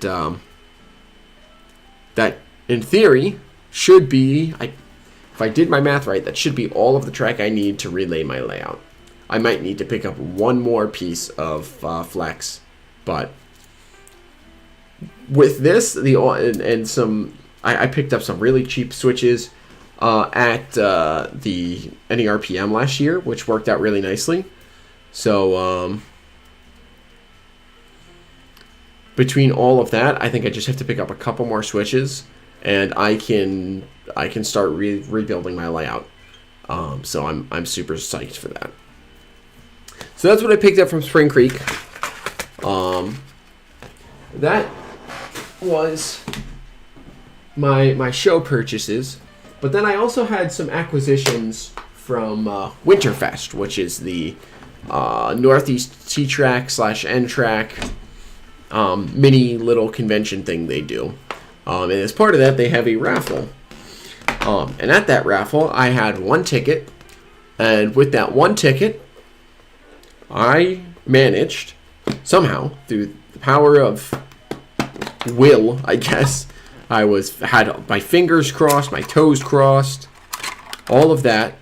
Speaker 1: that, in theory, should be, if I did my math right, that should be all of the track I need to relay my layout. I might need to pick up one more piece of Flex, but with this, I picked up some really cheap switches at the NERPM last year, which worked out really nicely. So between all of that, I think I just have to pick up a couple more switches, and I can start rebuilding my layout. So I'm super psyched for that. So that's what I picked up from Spring Creek. That was my show purchases, but then I also had some acquisitions from Winterfest, which is the Northeast T-Track / N-Track mini little convention thing they do. And as part of that, they have a raffle. And at that raffle, I had one ticket, and with that one ticket, I managed, somehow, through the power of will, I guess, had my fingers crossed, my toes crossed, all of that.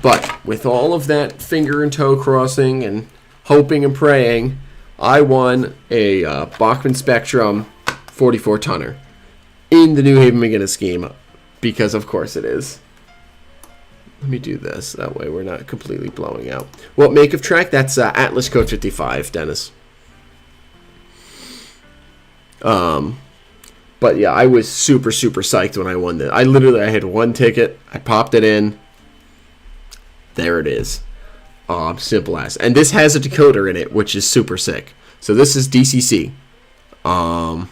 Speaker 1: But with all of that finger and toe crossing and hoping and praying, I won a Bachmann Spectrum 44 tonner in the New Haven McGinnis scheme, because of course it is. Let me do this, that way we're not completely blowing out. What make of track? That's Atlas Code 55, Dennis. But yeah, I was super psyched when I won that. I had one ticket, I popped it in, there it is. Simple as. And this has a decoder in it, which is super sick. So this is DCC. I'm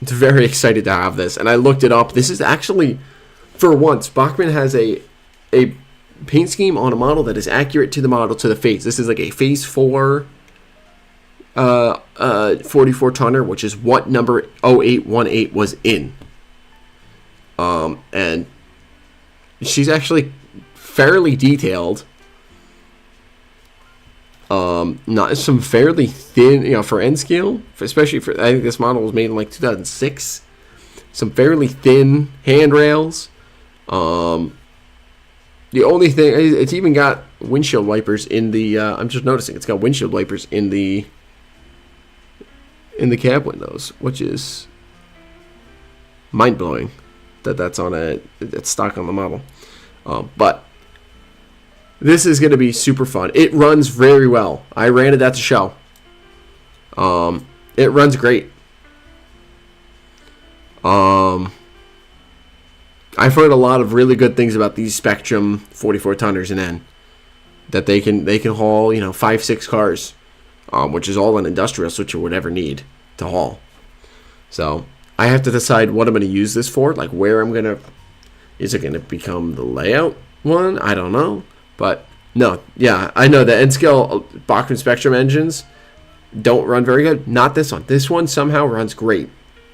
Speaker 1: very excited to have this, and I looked it up. This is actually, for once, Bachmann has a paint scheme on a model that is accurate to the model, to the face. This is like a phase 4 44 tonner, which is what number 0818 was in. And she's actually fairly detailed. Not some fairly thin, for N scale, especially for, I think this model was made in like 2006. Some fairly thin handrails. The only thing, it's even got windshield wipers in the, I'm just noticing it's got windshield wipers in the cab windows, which is mind-blowing that that's stock on the model. But this is going to be super fun. It runs very well. I ran it at the show. It runs great. I've heard a lot of really good things about these Spectrum 44 tonners in N. That they can haul 5-6 cars, which is all an industrial switcher would ever need to haul. So I have to decide what I'm going to use this for. Like where I'm going to. Is it going to become the layout one? I don't know. But no, yeah, I know the N-scale Bachmann Spectrum engines don't run very good. Not this one. This one somehow runs great.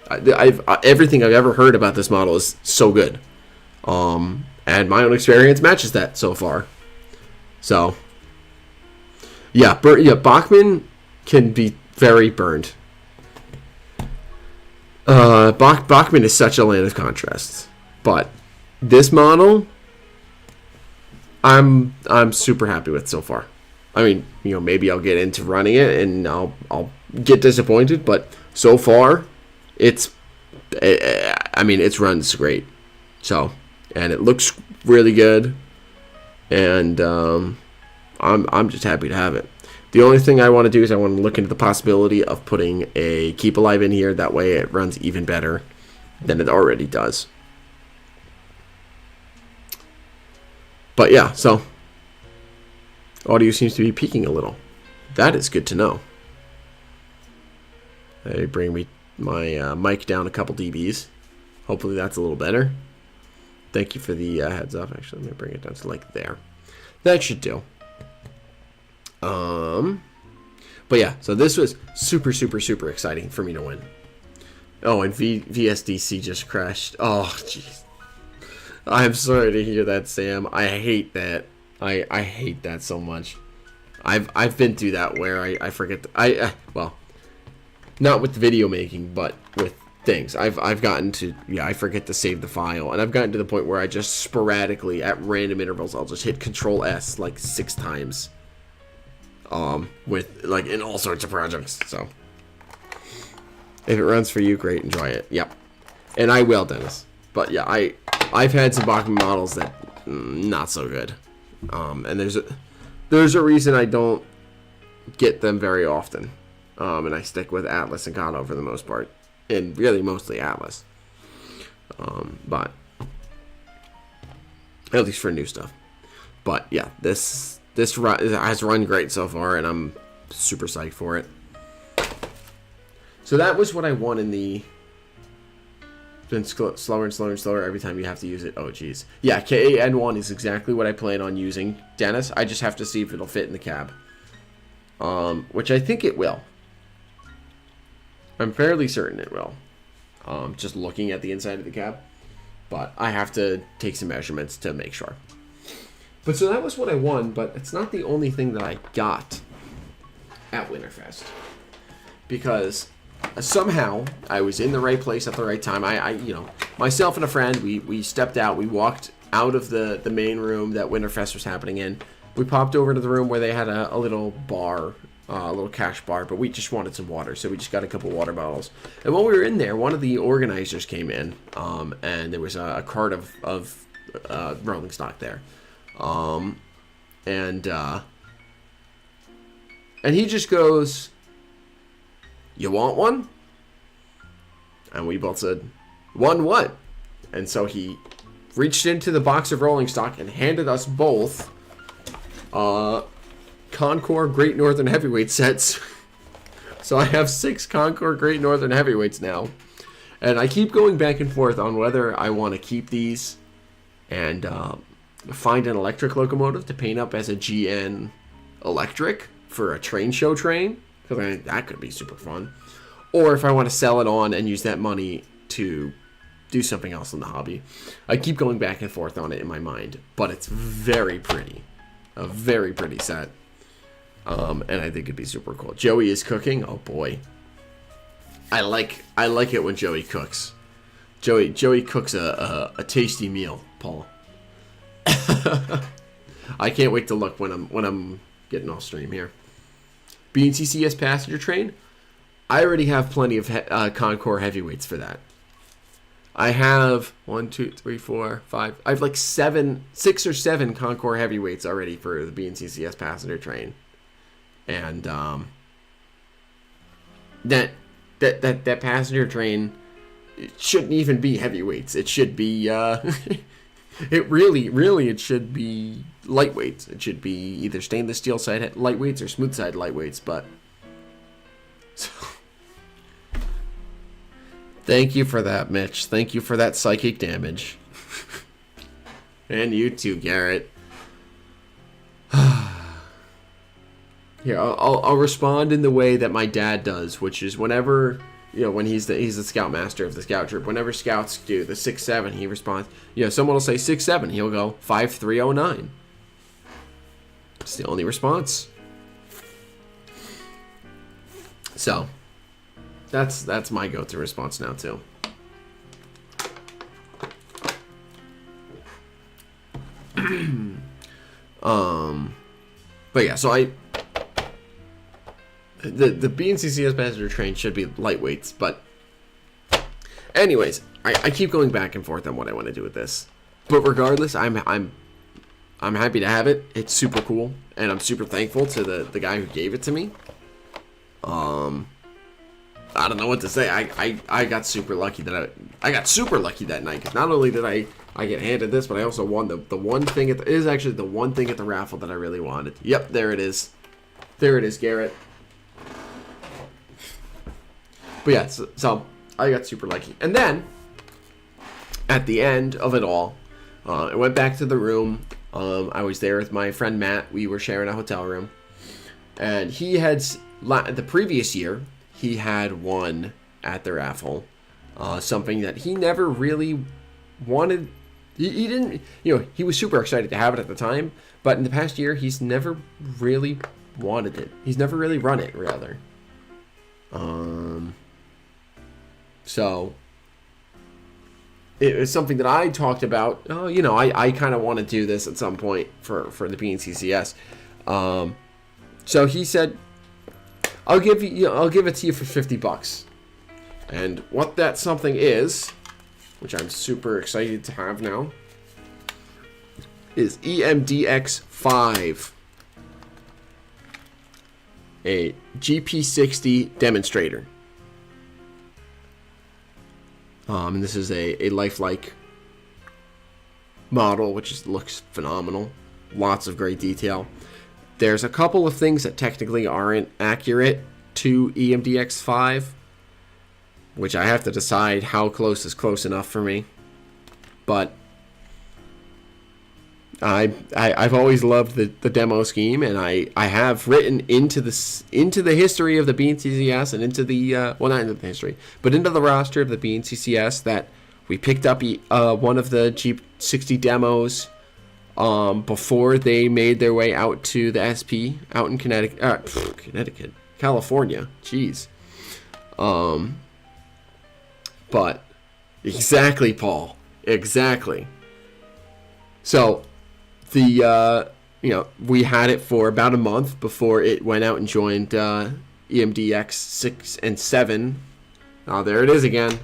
Speaker 1: Everything I've ever heard about this model is so good. And my own experience matches that so far. So, yeah, Bachmann can be very burned. Bachmann is such a land of contrasts. But this model, I'm super happy with so far. I mean, maybe I'll get into running it and I'll get disappointed, but so far, it runs great. So, and it looks really good, and I'm just happy to have it. The only thing I want to do is I want to look into the possibility of putting a Keep Alive in here. That way, it runs even better than it already does. But yeah, so audio seems to be peaking a little. That is good to know. They bring me my mic down a couple dBs. Hopefully that's a little better. Thank you for the heads up. Actually, let me bring it down to like there. That should do. But yeah, so this was super, super, super exciting for me to win. Oh, and VSDC just crashed. Oh, jeez. I'm sorry to hear that, Sam. I hate that. I hate that so much. I've been through that where I forget. Well, not with video making, but with things. I've gotten to, I forget to save the file, and I've gotten to the point where I just sporadically at random intervals I'll just hit Control S like 6 times. With like in all sorts of projects. So if it runs for you, great, enjoy it. Yep. And I will, Dennis. But yeah, I've had some Bachmann models that not so good. And there's a reason I don't get them very often. And I stick with Atlas and Kano for the most part. And really mostly Atlas. But at least for new stuff. But yeah, this has run great so far, and I'm super psyched for it. So that was what I won in the... Been slower and slower and slower every time you have to use it. Oh, geez. Yeah, KAN1 is exactly what I plan on using, Dennis. I just have to see if it'll fit in the cab. Which I think it will. I'm fairly certain it will. Just looking at the inside of the cab. But I have to take some measurements to make sure. But so that was what I won, but it's not the only thing that I got at Winterfest. Because somehow I was in the right place at the right time. I myself and a friend, we stepped out. We walked out of the main room that Winterfest was happening in. We popped over to the room where they had a little bar, a little cash bar, but we just wanted some water, so we just got a couple water bottles. And while we were in there, one of the organizers came in, and there was a cart of rolling stock there. And he just goes, "You want one?" And we both said, "One what?" And so he reached into the box of rolling stock and handed us both Concord Great Northern Heavyweight sets. So I have 6 Concord Great Northern Heavyweights now. And I keep going back and forth on whether I want to keep these and find an electric locomotive to paint up as a GN electric for a train show train, because I think that could be super fun. Or if I want to sell it on and use that money to do something else in the hobby. I keep going back and forth on it in my mind, but it's very pretty. A very pretty set. And I think it'd be super cool. Joey is cooking. Oh boy. I like it when Joey cooks. Joey cooks a tasty meal, Paul. I can't wait to look when I'm getting off stream here. B&CCS passenger train. I already have plenty of Concours heavyweights for that. I have 1, 2, 3, 4, 5. I have like 6 or 7 Concours heavyweights already for the B&CCS passenger train, and that passenger train, it shouldn't even be heavyweights. It should be it really should be lightweights. It should be either stainless steel side lightweights or smooth side lightweights. But so, thank you for that, Mitch. Thank you for that psychic damage. And you too, Garrett. Here, I'll respond in the way that my dad does, which is whenever, when he's the scoutmaster of the scout troop, whenever scouts do the 6-7, he responds, someone will say 6-7, he'll go 5309. It's the only response. So, that's my go-to response now too. But yeah, so the B&CCS passenger train should be lightweights, but anyways, I keep going back and forth on what I want to do with this. But regardless, I'm happy to have it. It's super cool, and I'm super thankful to the guy who gave it to me. I don't know what to say. I got super lucky that I got super lucky that night, because not only did I get handed this, but I also won the one thing it is actually the one thing at the raffle that I really wanted. Yep, there it is. There it is, Garrett. But yeah, so I got super lucky. And then, at the end of it all, I went back to the room. I was there with my friend Matt. We were sharing a hotel room. And he had, the previous year, he had won at the raffle. Something that he never really wanted. He didn't, he was super excited to have it at the time. But in the past year, he's never really wanted it. He's never really run it, rather. So it was something that I talked about. I kind of want to do this at some point for the B&CCS. So he said, I'll give it to you for $50. And what that something is, which I'm super excited to have now, is EMDX5, a GP60 demonstrator. And this is a lifelike model, which looks phenomenal. Lots of great detail. There's a couple of things that technically aren't accurate to EMDX5, which I have to decide how close is close enough for me. But I've always loved the demo scheme, and I have written into the history of the B&CCS and into the not into the history, but into the roster of the B&CCS that we picked up one of the Geep 60 demos before they made their way out to the SP out in California. Jeez. But exactly, Paul. Exactly. So we had it for about a month before it went out and joined EMDX 6 and 7. Oh, there it is again.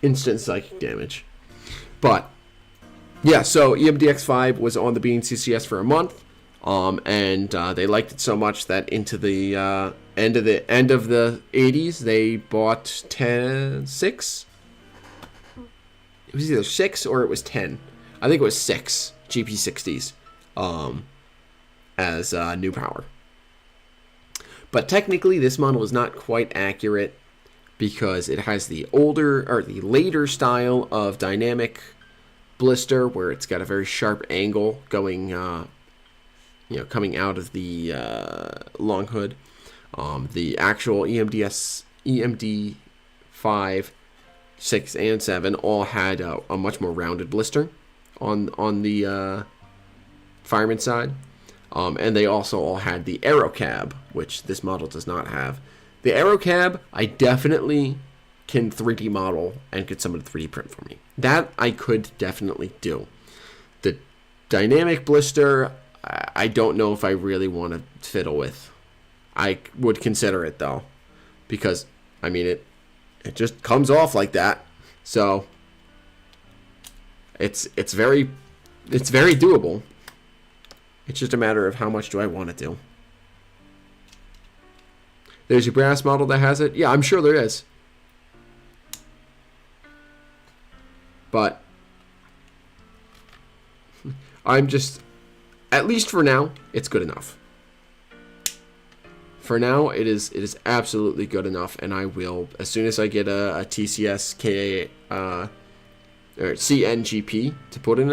Speaker 1: Instant psychic damage. But yeah, so EMDX5 was on the B&CCS for a month. And they liked it so much that into the end of the 80s, they bought 6. It was either 6 or it was 10. I think it was 6 GP60s as new power. But technically, this model is not quite accurate because it has the later style of dynamic blister where it's got a very sharp angle going coming out of the long hood. The actual EMD 5, 6, and 7 all had a much more rounded blister on the fireman side. And they also all had the aero cab, which this model does not have. The aero cab, I definitely can 3D model and get someone to 3D print for me. That I could definitely do. The dynamic blister, I don't know if I really want to fiddle with. I would consider it though, because I mean it just comes off like that. So it's very doable. It's just a matter of how much do I want to do. There's your brass model that has it. Yeah, I'm sure there is. But I'm just, at least for now, it's good enough. For now, it is absolutely good enough, and I will, as soon as I get a TCS KA or CNGP to put in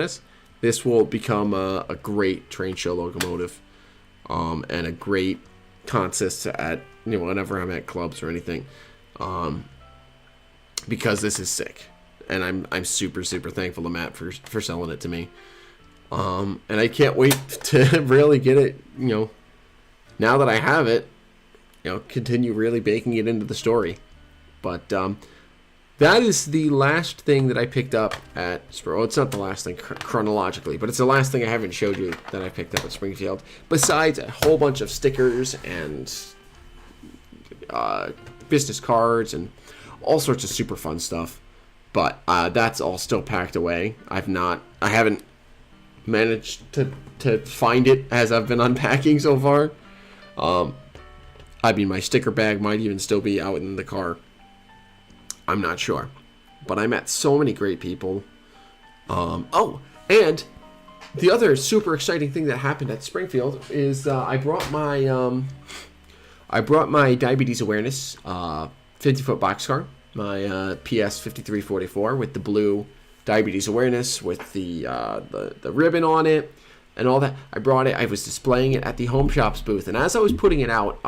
Speaker 1: this will become a great train show locomotive, and a great consist at whenever I'm at clubs or anything, because this is sick, and I'm super thankful to Matt for selling it to me, and I can't wait to really get it. Now that I have it, continue really baking it into the story. But that is the last thing that I picked up at Springfield. It's not the last thing chronologically, but it's the last thing I haven't showed you that I picked up at Springfield. Besides a whole bunch of stickers and business cards and all sorts of super fun stuff. But that's all still packed away. I haven't managed to find it as I've been unpacking so far. I mean, my sticker bag might even still be out in the car. I'm not sure. But I met so many great people. Oh, and the other super exciting thing that happened at Springfield is I brought my diabetes awareness 50-foot boxcar, my PS 5344 with the blue diabetes awareness with the ribbon on it. And all that. I brought it. I was displaying it at the Home Shops booth. And as I was putting it out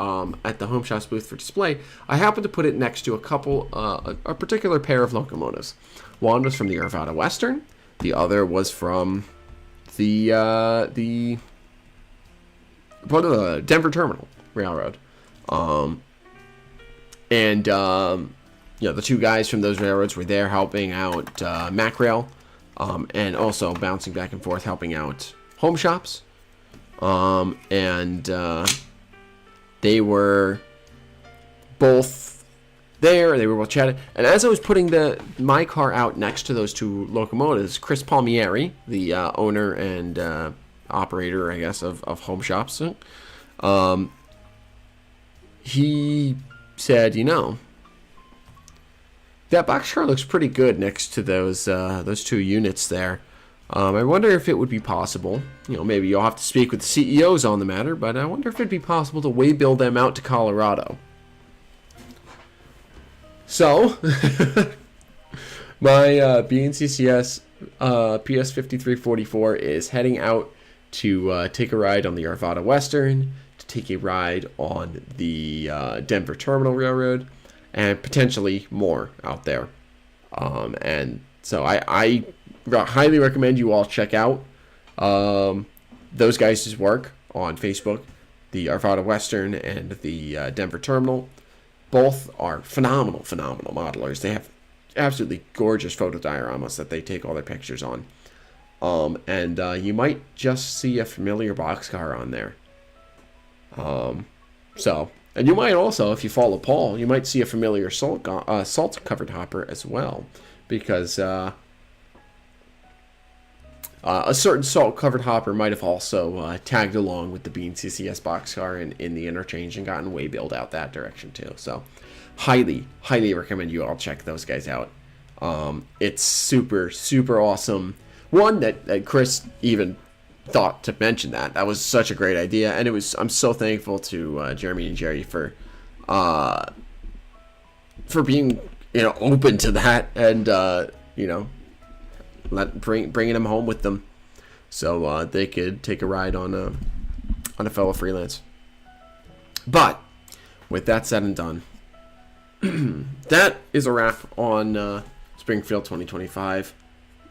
Speaker 1: at the Home Shops booth for display, I happened to put it next to a particular pair of locomotives. One was from the Arvada Western. The other was from the Denver Terminal Railroad. The two guys from those railroads were there helping out MacRail, and also bouncing back and forth helping out Home Shops, and they were both there. They were both chatting, and as I was putting my car out next to those two locomotives, Chris Palmieri, the owner and operator, I guess, of Home Shops, he said, that boxcar looks pretty good next to those two units there. I wonder if it would be possible, maybe you'll have to speak with the CEOs on the matter, but I wonder if it'd be possible to waybill them out to Colorado. So, my B&CCS PS 5344 is heading out to take a ride on the Arvada Western, to take a ride on the Denver Terminal Railroad, and potentially more out there. And so I highly recommend you all check out those guys' work on Facebook, the Arvada Western and the Denver Terminal. Both are phenomenal modelers. They have absolutely gorgeous photo-dioramas that they take all their pictures on. And you might just see a familiar boxcar on there. And you might also, if you follow Paul, you might see a familiar salt-covered hopper as well, because a certain salt-covered hopper might have also tagged along with the B&CCS boxcar in the interchange and gotten way-billed out that direction too. So, highly recommend you all check those guys out. It's super awesome. One that Chris even thought to mention that was such a great idea, and I'm so thankful to Jeremy and Jerry for being open to that, and bringing them home with them so they could take a ride on on a fellow freelance. But with that said and done, that is a wrap on Springfield 2025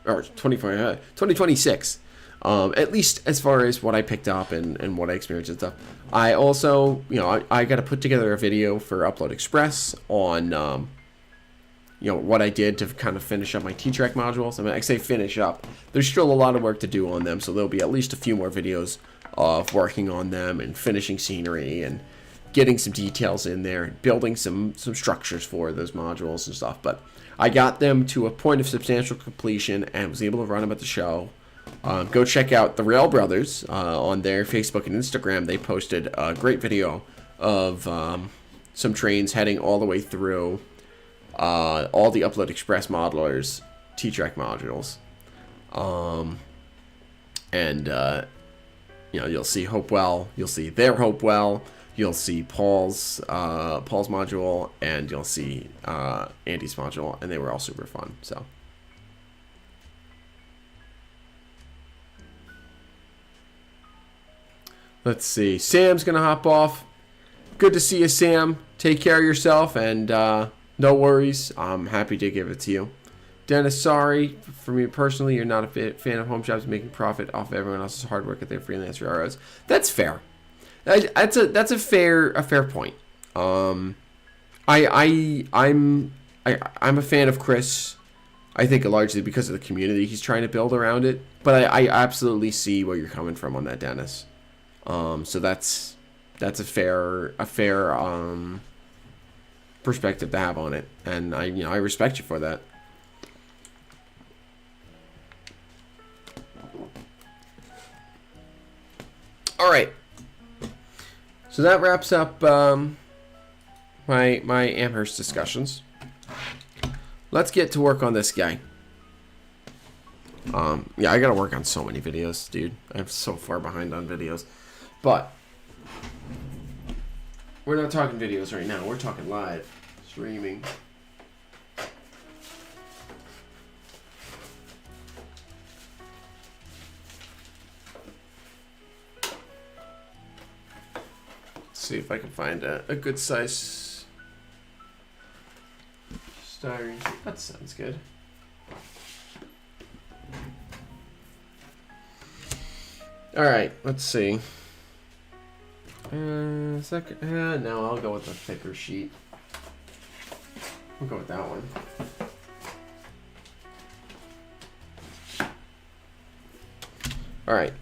Speaker 1: or 2026. At least as far as what I picked up and what I experienced and stuff. I also, I got to put together a video for Upload Express on, what I did to kind of finish up my T-Track modules. I mean, I say finish up. There's still a lot of work to do on them, so there'll be at least a few more videos of working on them and finishing scenery and getting some details in there, building some structures for those modules and stuff. But I got them to a point of substantial completion and was able to run them at the show. Go check out the Rail Brothers on their Facebook and Instagram. They posted a great video of some trains heading all the way through all the Upload Express modelers T-Track modules. You'll see Hopewell, you'll see their Hopewell, you'll see Paul's module, and you'll see Andy's module, and they were all super fun. So. Let's see. Sam's going to hop off. Good to see you, Sam. Take care of yourself, and no worries. I'm happy to give it to you. Dennis, sorry. For me personally, you're not a fan of home shops making profit off everyone else's hard work at their freelance railroads. That's fair. That's a fair point. I'm a fan of Chris. I think largely because of the community he's trying to build around it. But I absolutely see where you're coming from on that, Dennis. So that's a fair perspective to have on it, and I respect you for that. All right, so that wraps up my Amherst discussions. Let's get to work on this guy. Yeah, I gotta work on so many videos, dude. I'm so far behind on videos. But we're not talking videos right now. We're talking live streaming. Let's see if I can find a good size styrene. That sounds good. All right, let's see. Second, no, I'll go with the thicker sheet. We'll go with that one. All right.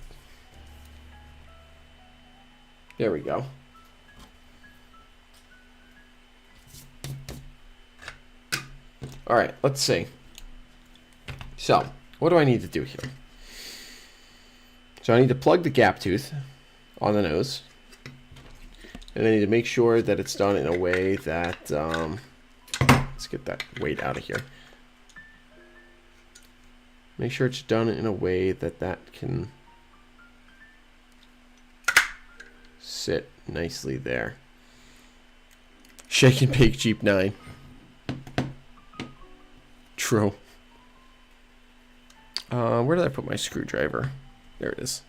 Speaker 1: There we go. All right, let's see. So, what do I need to do here? So I need to plug the gap tooth on the nose. And I need to make sure that it's done in a way that, let's get that weight out of here. Make sure it's done in a way that that can sit nicely there. Shake and bake Geep 9. True. Where did I put my screwdriver? There it is.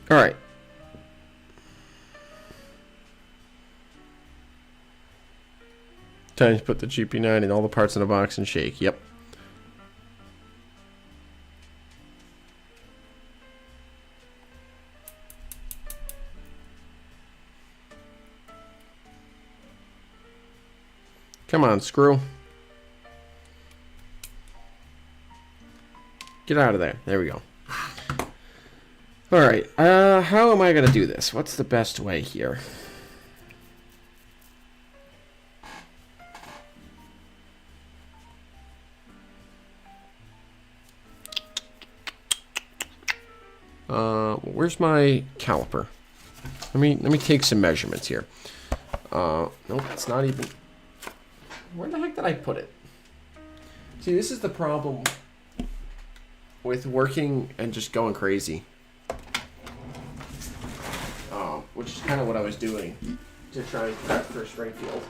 Speaker 1: All right. Time to put the GP9 in all the parts in the box and shake. Yep. Come on, screw. Get out of there. There we go. All right. How am I going to do this? What's the best way here? Where's my caliper? Let me take some measurements here. Nope, it's not even. Where the heck did I put it? See, this is the problem with working and just going crazy. Which is kind of what I was doing to try and prep for Springfield.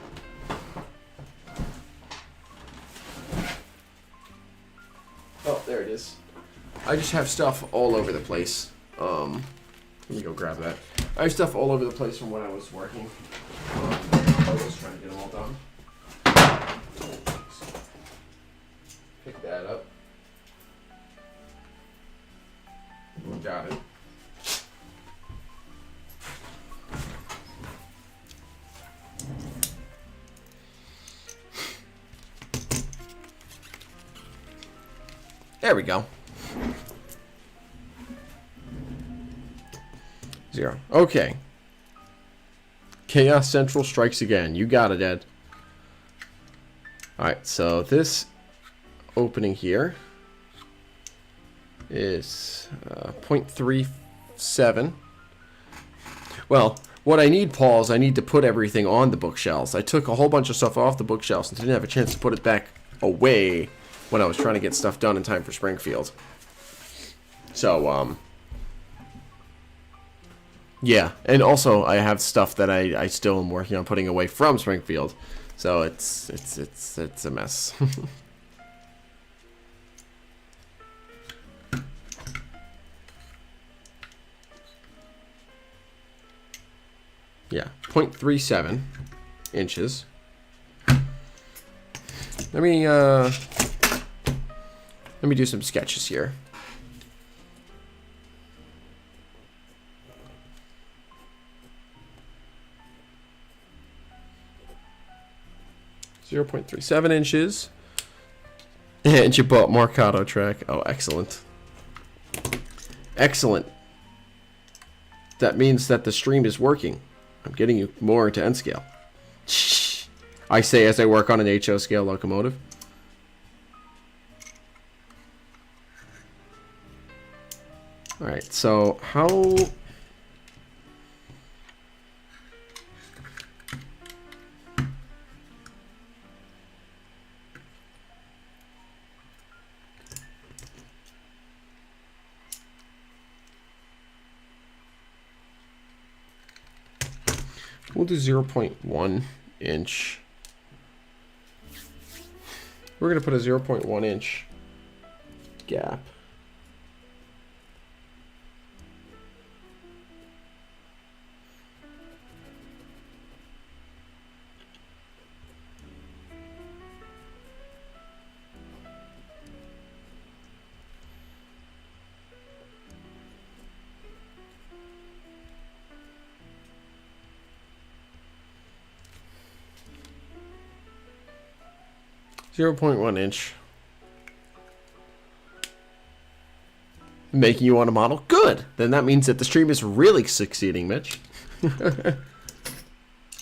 Speaker 1: Oh, there it is. I just have stuff all over the place. Let me go grab that. I have stuff all over the place from when I was working. I was trying to get them all done. Pick that up. Got it. There we go. 0. Okay. Chaos Central strikes again. You got it, Ed. Alright, so this opening here is 0.37. Well, what I need, Paul, is I need to put everything on the bookshelves. I took a whole bunch of stuff off the bookshelves and didn't have a chance to put it back away when I was trying to get stuff done in time for Springfield. So, yeah. And also, I have stuff that I still am working on putting away from Springfield. So, it's a mess. Yeah, 0.37 inches. Let me do some sketches here. .37 inches. And you bought Marcato track. Oh, excellent. Excellent. That means that the stream is working. I'm getting you more into N scale. I say as I work on an HO scale locomotive. Alright, so how... We'll do 0.1 inch. We're going to put a 0.1 inch gap. .1 inch. Making you want a model? Good! Then that means that the stream is really succeeding, Mitch.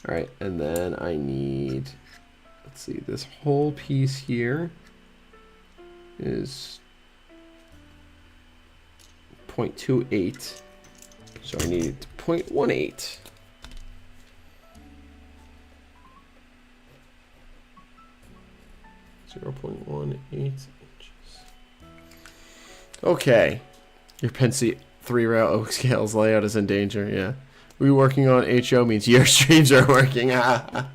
Speaker 1: Alright, and then I need... Let's see, this whole piece here is 0.28. So I need 0.18. 0.18 inches. Okay. Your Pensy 3-rail oak scales layout is in danger, yeah. We working on HO means your streams are working. No,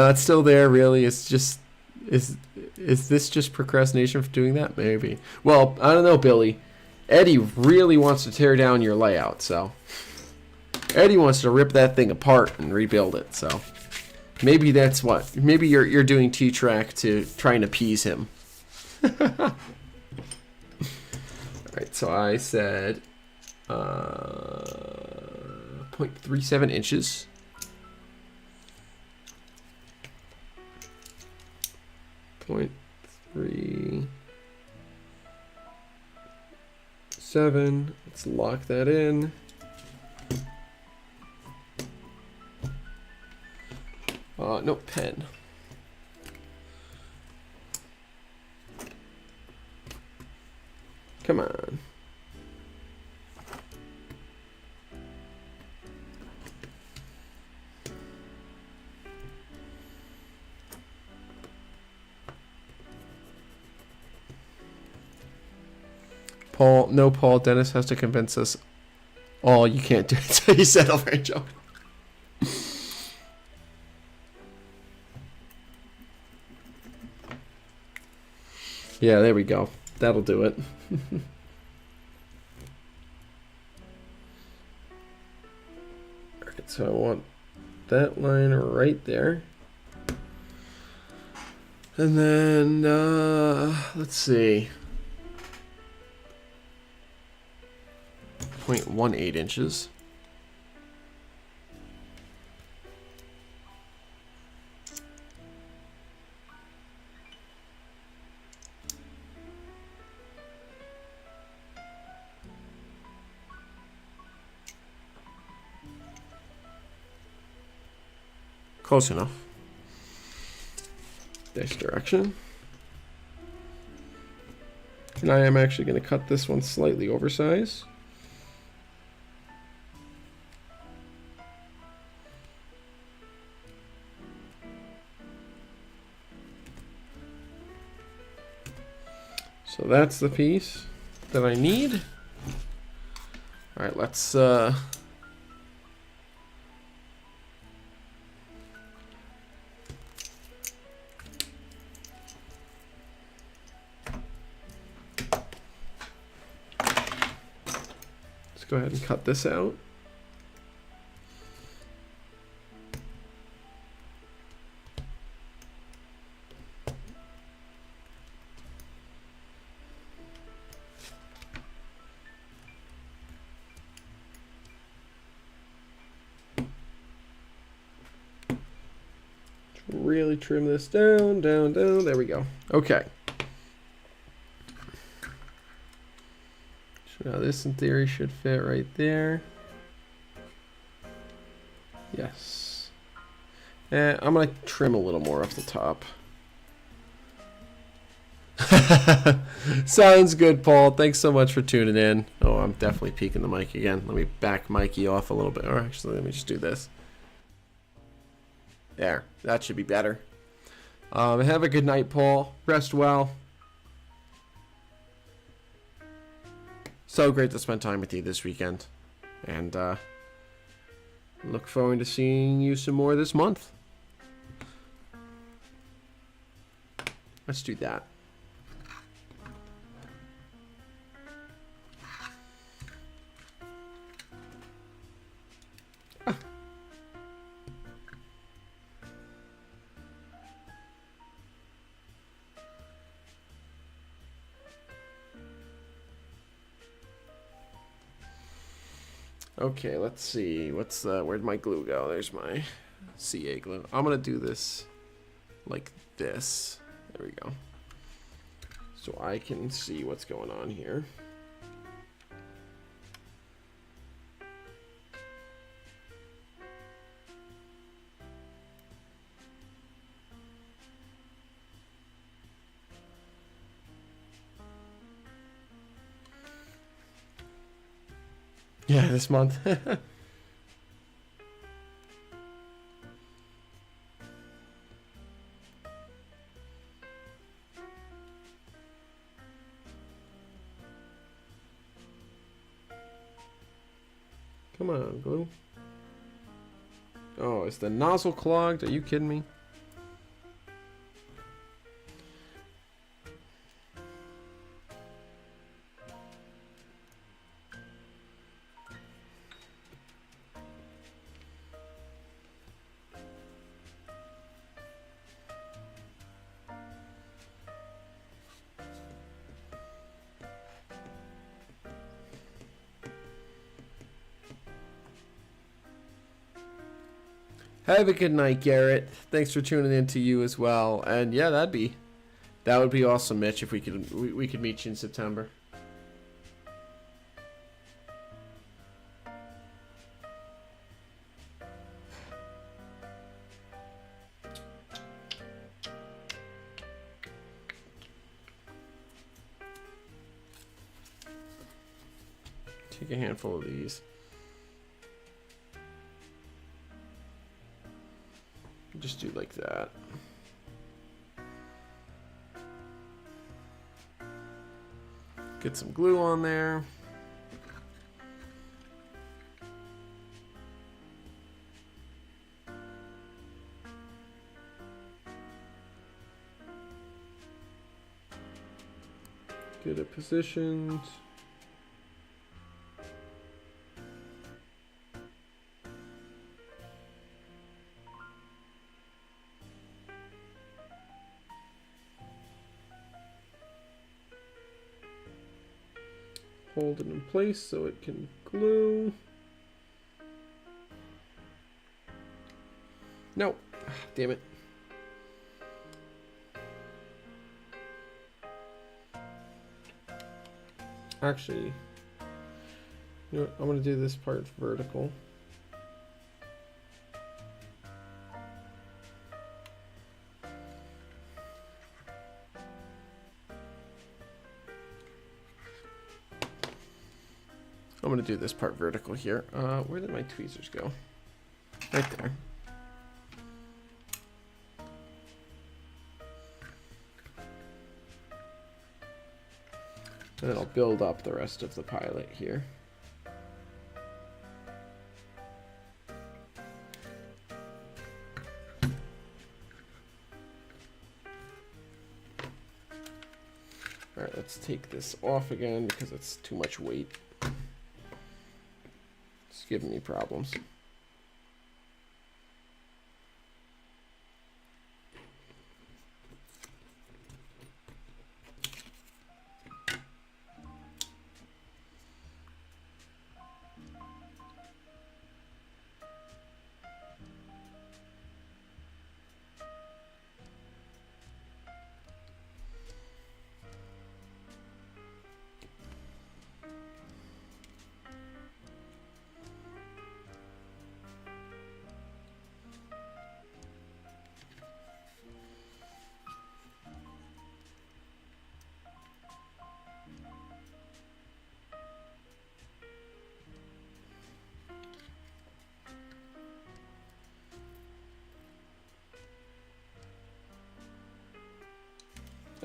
Speaker 1: it's still there, really. It's just... Is this just procrastination for doing that? Maybe. Well, I don't know, Billy. Eddie really wants to tear down your layout, so... Eddie wants to rip that thing apart and rebuild it, so... Maybe that's what. Maybe you're doing T-Track to try and appease him. Alright, so I said 0.37 inches. .37. Let's lock that in. No pen. Come on. Paul, no, Paul. Dennis has to convince us all you can't do it. So you settle for a joke. Yeah, there we go. That'll do it. Alright, so I want that line right there. And then, let's see. 0.18 inches. Close enough. This direction. And I am actually going to cut this one slightly oversized. So that's the piece that I need. All right, let's go ahead and cut this out. Really trim this down, down, down. There we go. Okay. So now this in theory should fit right there. Yes. And I'm going to trim a little more off the top. Sounds good, Paul. Thanks so much for tuning in. Oh, I'm definitely peeking the mic again. Let me back Mikey off a little bit. Or actually, let me just do this. There. That should be better. Have a good night, Paul. Rest well. So great to spend time with you this weekend. And look forward to seeing you some more this month. Let's do that. Okay, let's see. Where'd my glue go? There's my CA glue. I'm gonna do this like this. There we go. So I can see what's going on here. Yeah, this month. Come on, glue. Oh, is the nozzle clogged? Are you kidding me? Have a good night, Garrett. Thanks for tuning in to you as well. And yeah, that would be awesome, Mitch, if we could meet you in September. Take a handful of these. Just do like that. Get some glue on there. Get it positioned. Hold it in place so it can glue. No, damn it. Actually, you know what? I'm going to do this part vertical. I'm going to do this part vertical here. Where did my tweezers go? Right there. And then I'll build up the rest of the pilot here. Alright, let's take this off again because it's too much weight. It's giving me problems.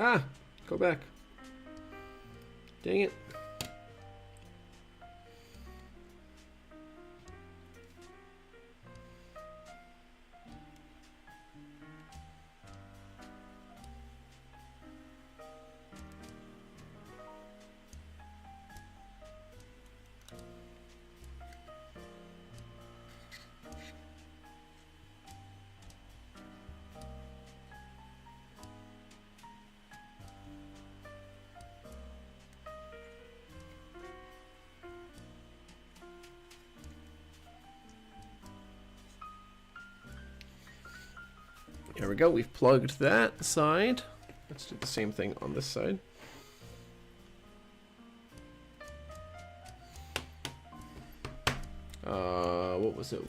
Speaker 1: Ah, go back. Dang it. There we go, we've plugged that side. Let's do the same thing on this side. What was it?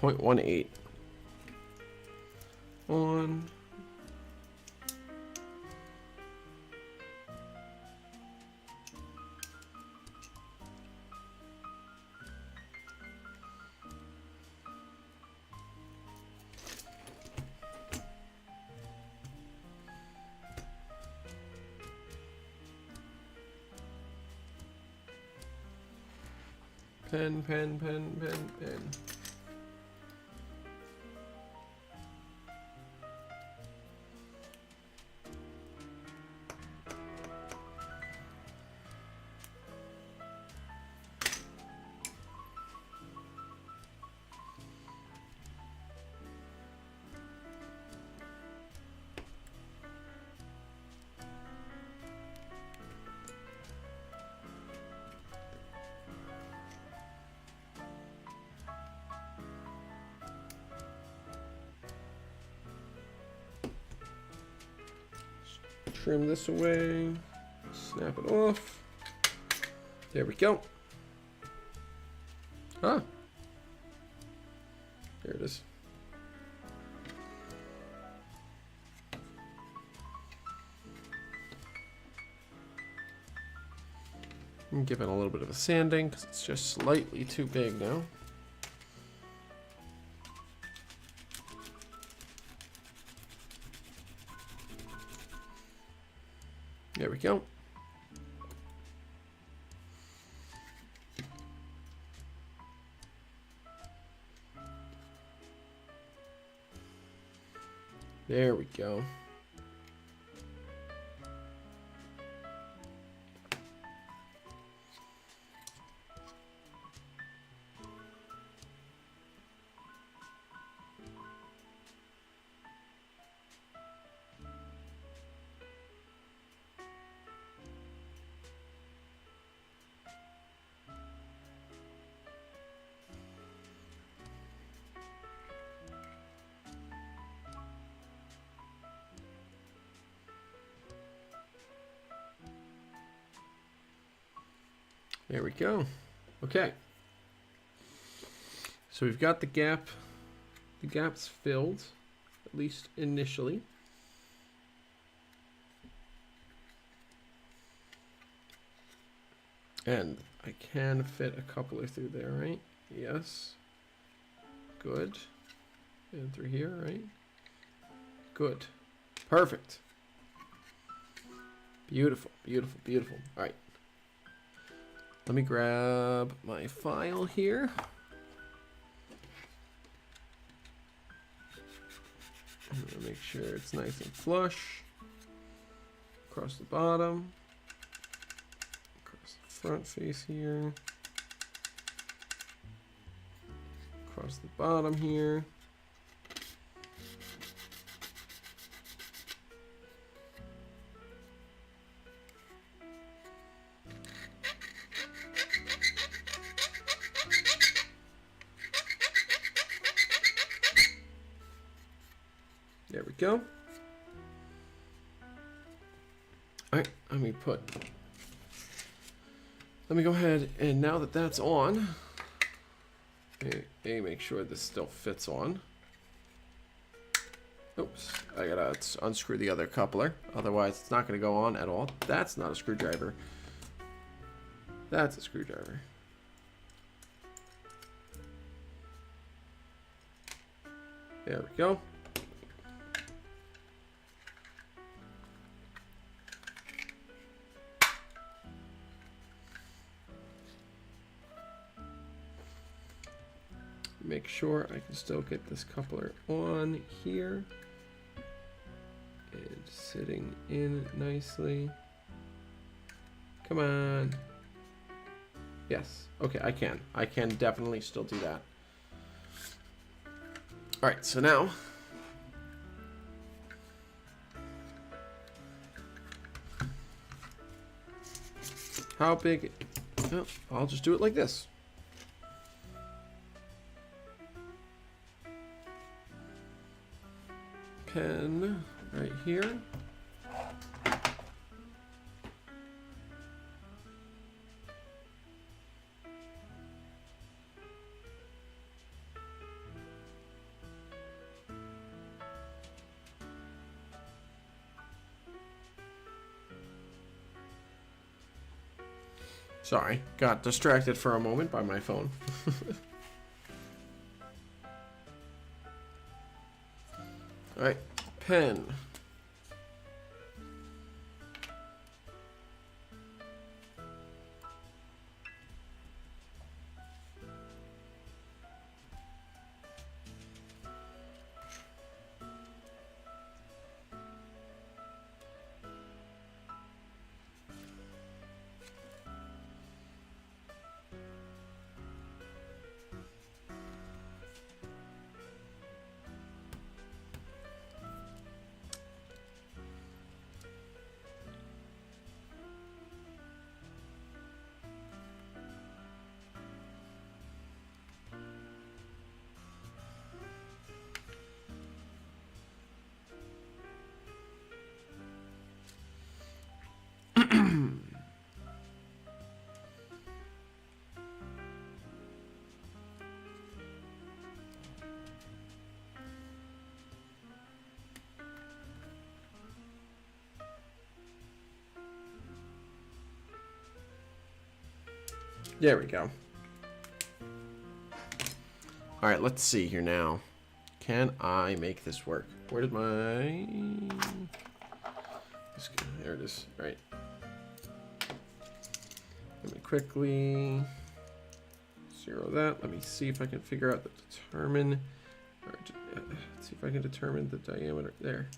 Speaker 1: 0.18. On. Pen, pen, pen, pen, pen. Trim this away, snap it off. There we go. Ah, there it is. I'm giving a little bit of a sanding because it's just slightly too big now. There we go. There we go. There we go. Okay. So we've got the gap. The gap's filled, at least initially. And I can fit a coupler through there, right? Yes. Good. And through here, right? Good. Perfect. Beautiful, beautiful, beautiful. All right. Let me grab my file here. I'm gonna make sure it's nice and flush. Across the bottom. Across the front face here. Across the bottom here. There we go. Alright, let me go ahead and now that that's on, make sure this still fits on. Oops, I gotta unscrew the other coupler, otherwise it's not gonna go on at all. That's not a screwdriver. That's a screwdriver. There we go. Make sure I can still get this coupler on here and sitting in nicely. Come on. Yes. Okay, I can. I can definitely still do that. All right, so now how big? Oh, I'll just do it like this. Pen right here. Sorry, got distracted for a moment by my phone. All right, pen. There we go. All right, let's see here now. Can I make this work? Where did my... There it is. All right. Let me quickly zero that. Let me see if I can figure out the determine Alright, let's see if I can determine the diameter there.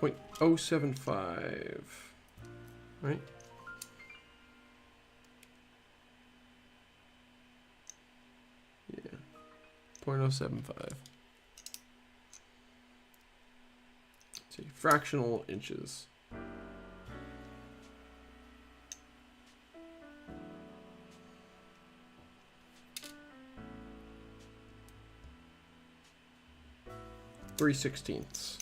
Speaker 1: 0.075. Right? Yeah. 0.075. Let's see, fractional inches. Three sixteenths.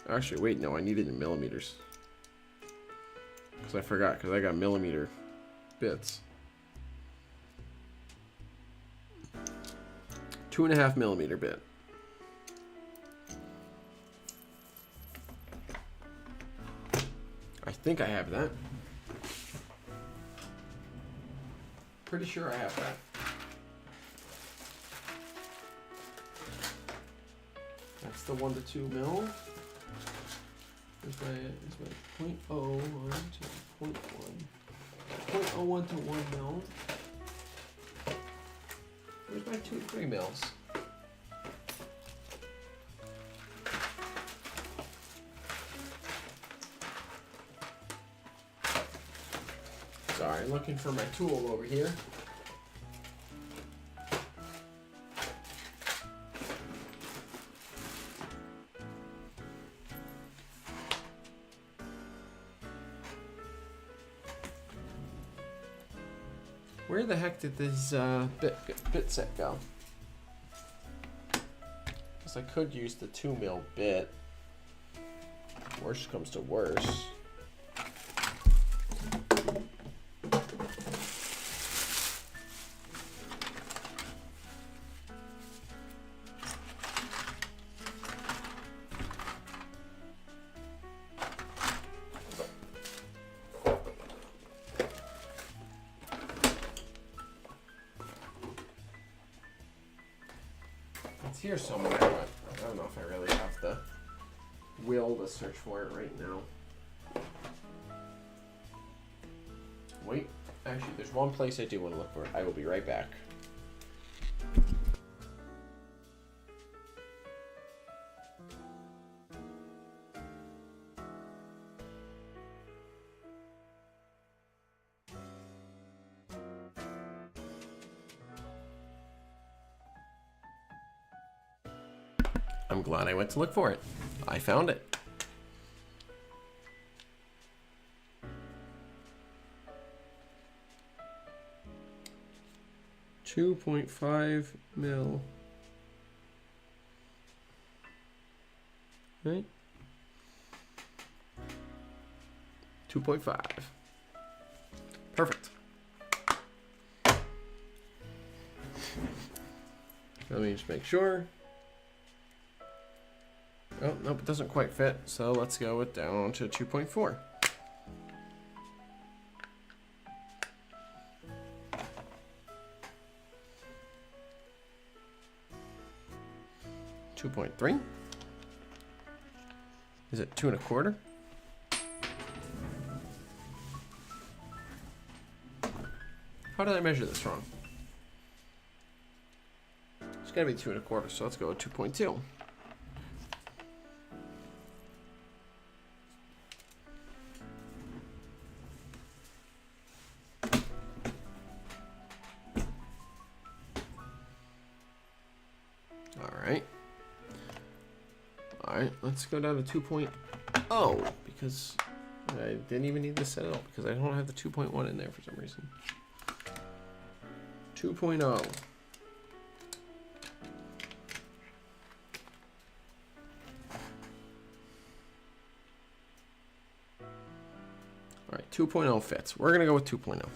Speaker 1: Actually, wait, no, I need it in millimeters. Because I forgot, because I got millimeter bits. 2.5 millimeter bit. I think I have that. Pretty sure I have that. That's the 1 to 2 mil. Here's my 0.01 to 0.1. 0.01 to 1 mil. Where's my 2 to 3 mils? Sorry, looking for my tool over here. Where the heck did this bit set go? Because I could use the 2 mil bit. Worst comes to worst. It's here somewhere, but I don't know if I really have the will to search for it right now. Wait, actually, there's one place I do want to look for it. I will be right back. I'm glad I went to look for it. I found it. .5 mil. Right? 2.5. Perfect. Let me just make sure. Oh, nope, it doesn't quite fit, so let's go with down to 2.4. .3. Is it 2 1/4? How did I measure this wrong? It's gotta be 2 1/4, so let's go with 2.2. Alright, let's go down to 2.0 because I didn't even need to set it up because I don't have the 2.1 in there for some reason. 2.0. Alright, 2.0 fits. We're going to go with 2.0.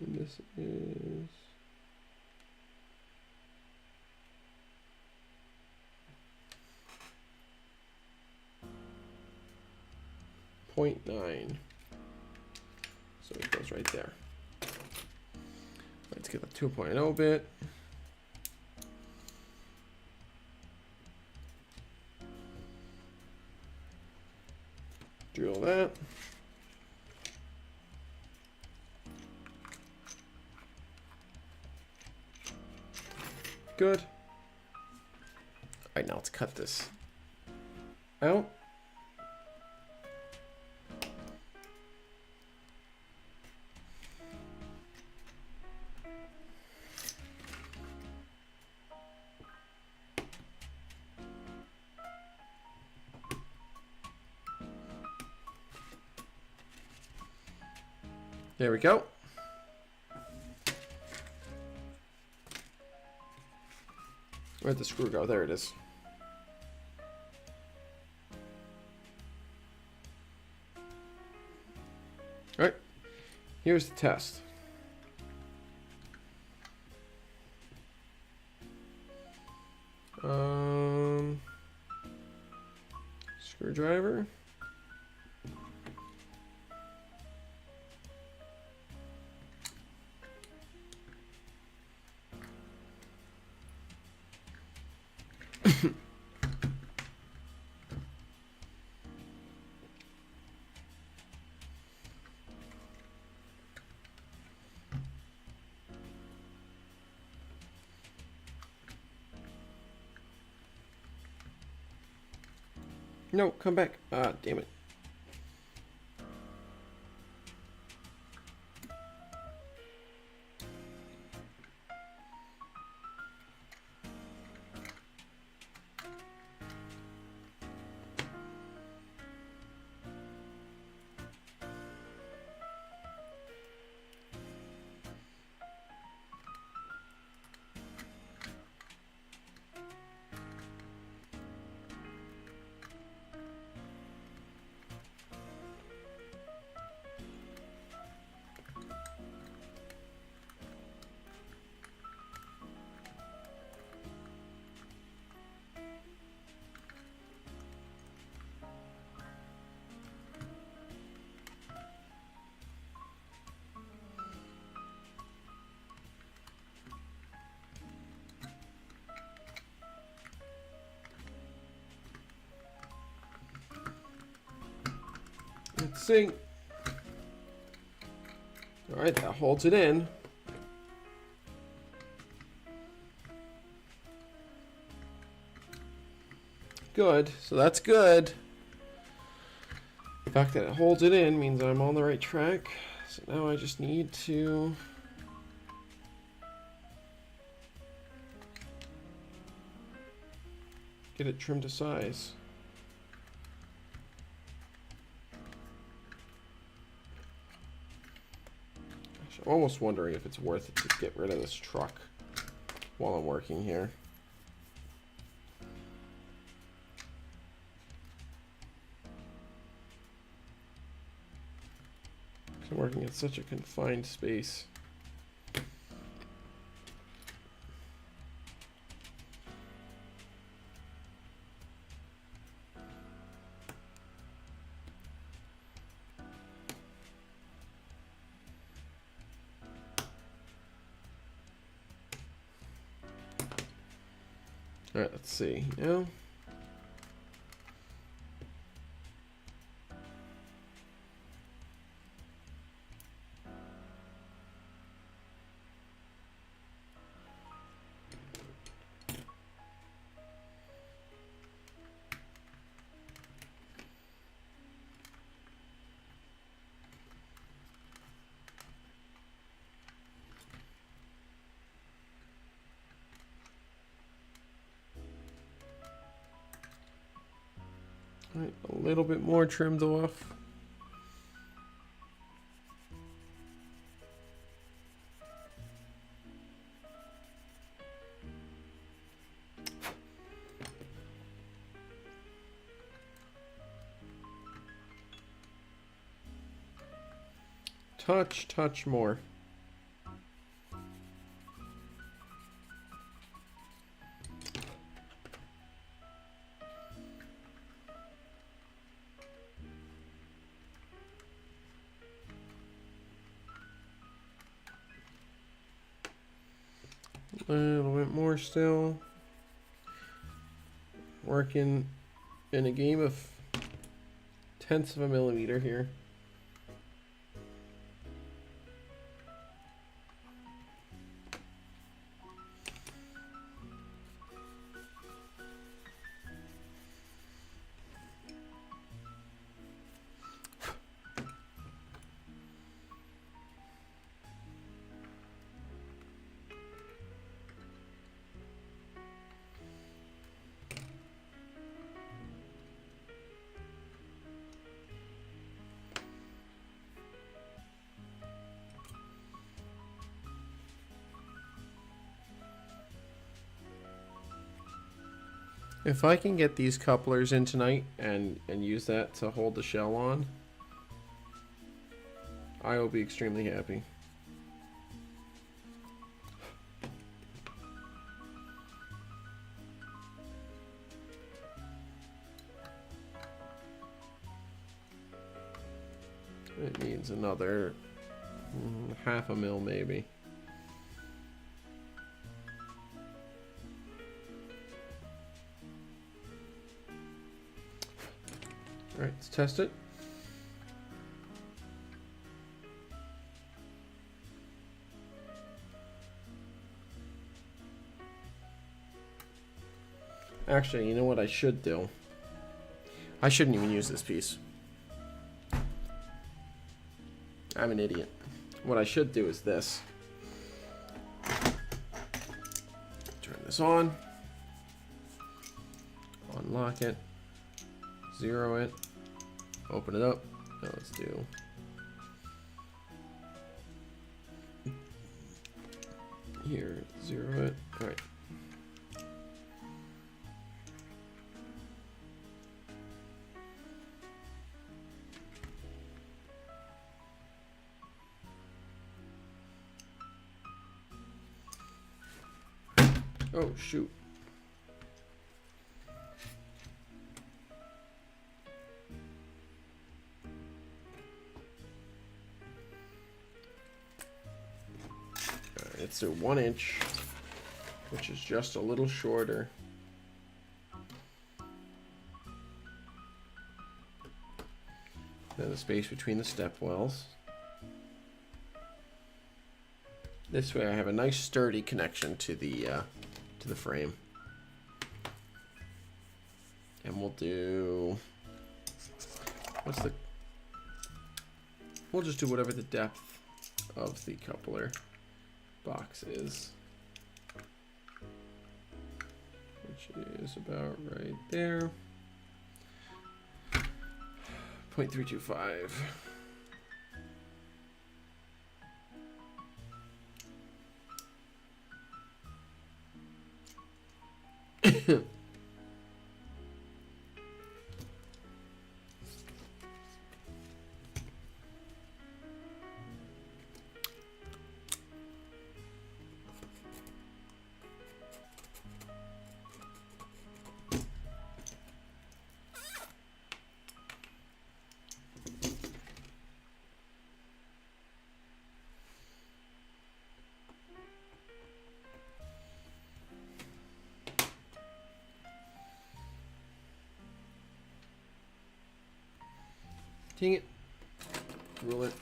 Speaker 1: And this is 0.9. So it goes right there. Let's get the 2.0 bit. do all that. Good. Alright, now let's cut this out. There we go. Where'd the screw go? There it is. Alright, here's the test. Screwdriver. No, come back. Ah, damn it. Let's see. Alright, that holds it in. Good, so that's good. The fact that it holds it in means I'm on the right track. So now I just need to get it trimmed to size. I'm almost wondering if it's worth it to get rid of this truck while I'm working here. I'm working in such a confined space. All right, let's see. Now, all right, a little bit more trimmed off. Touch more. A little bit more still. Working in a game of 0.2 of a millimeter here. If I can get these couplers in tonight and use that to hold the shell on, I will be extremely happy. It needs another half a mil maybe. Alright, let's test it. Actually, you know what I should do? I shouldn't even use this piece. I'm an idiot. What I should do is this. Turn this on. Unlock it. Zero it. Open it up. Now let's do. Here, zero it. Alright. Oh, shoot. Alright, let's do 1 inch, which is just a little shorter. Then the space between the step wells. This way I have a nice sturdy connection to the frame. And we'll do, we'll just do whatever the depth of the coupler box is, which is about right there. 0.325. Dang it. Rule it.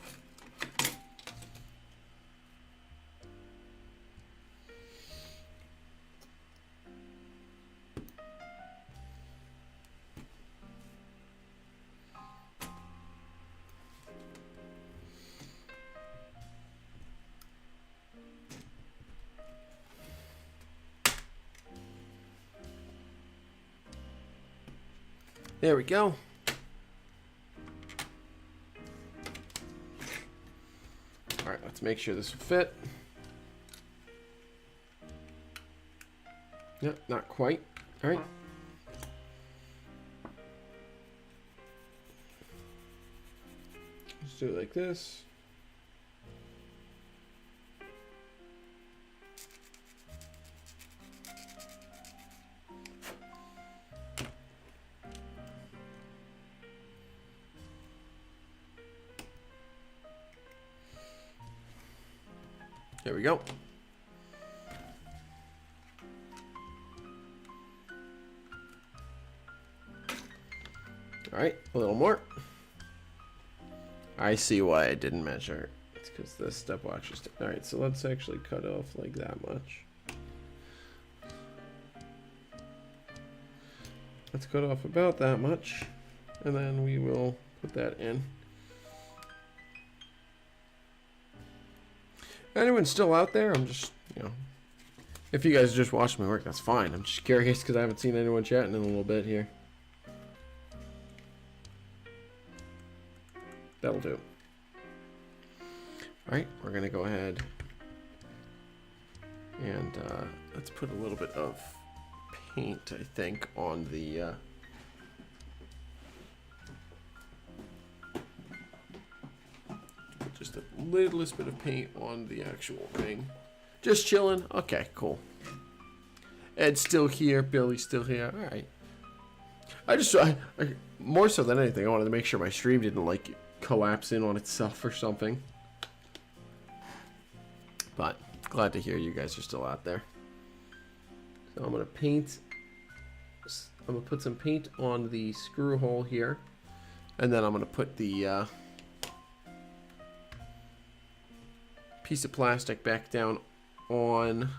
Speaker 1: There we go. Alright, let's make sure this will fit. Yep, not quite. Alright. Let's do it like this. There we go. All right, a little more. I see why I didn't measure. It's because this step will actually stay. Alright, so let's actually cut off like that much. Let's cut off about that much. And then we will put that in. Anyone's still out there? I'm just, you know, if you guys just watched me work, that's fine. I'm just curious because I haven't seen anyone chatting in a little bit here. That'll do. Alright, we're going to go ahead and let's put a little bit of paint, I think, on the just a littlest bit of paint on the actual ring. Just chilling. Okay, cool. Ed's still here. Billy's still here. Alright. I more so than anything, I wanted to make sure my stream didn't, like, collapse in on itself or something. But, glad to hear you guys are still out there. So I'm going to paint. I'm going to put some paint on the screw hole here. And then I'm going to put the piece of plastic back down on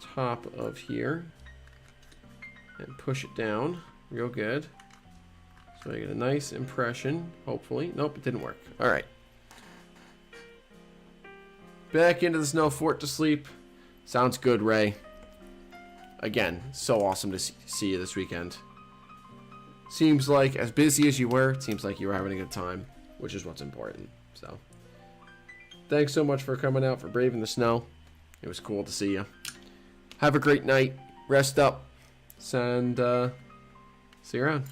Speaker 1: top of here. And push it down real good. So I get a nice impression, hopefully. Nope, it didn't work. Alright. Back into the snow fort to sleep. Sounds good, Ray. Again, so awesome to see you this weekend. Seems like, as busy as you were, it seems like you were having a good time, which is what's important. So, thanks so much for coming out, for braving the snow. It was cool to see you. Have a great night. Rest up. And, see you around.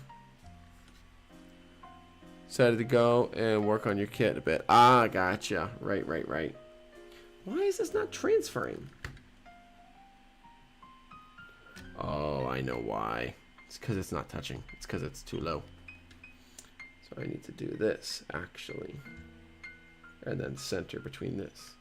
Speaker 1: Decided to go and work on your kit a bit. Ah, gotcha. Right. Why is this not transferring? Oh, I know why. It's because it's not touching. It's because it's too low. So I need to do this, actually. And then center between this.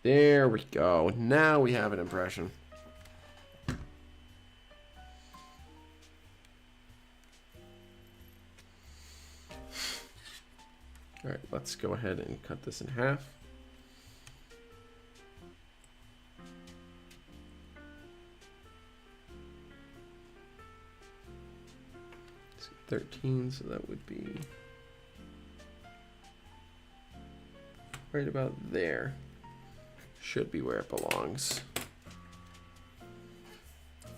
Speaker 1: There we go. Now we have an impression. Alright, let's go ahead and cut this in half. Let's see, 13, so that would be right about there. Should be where it belongs.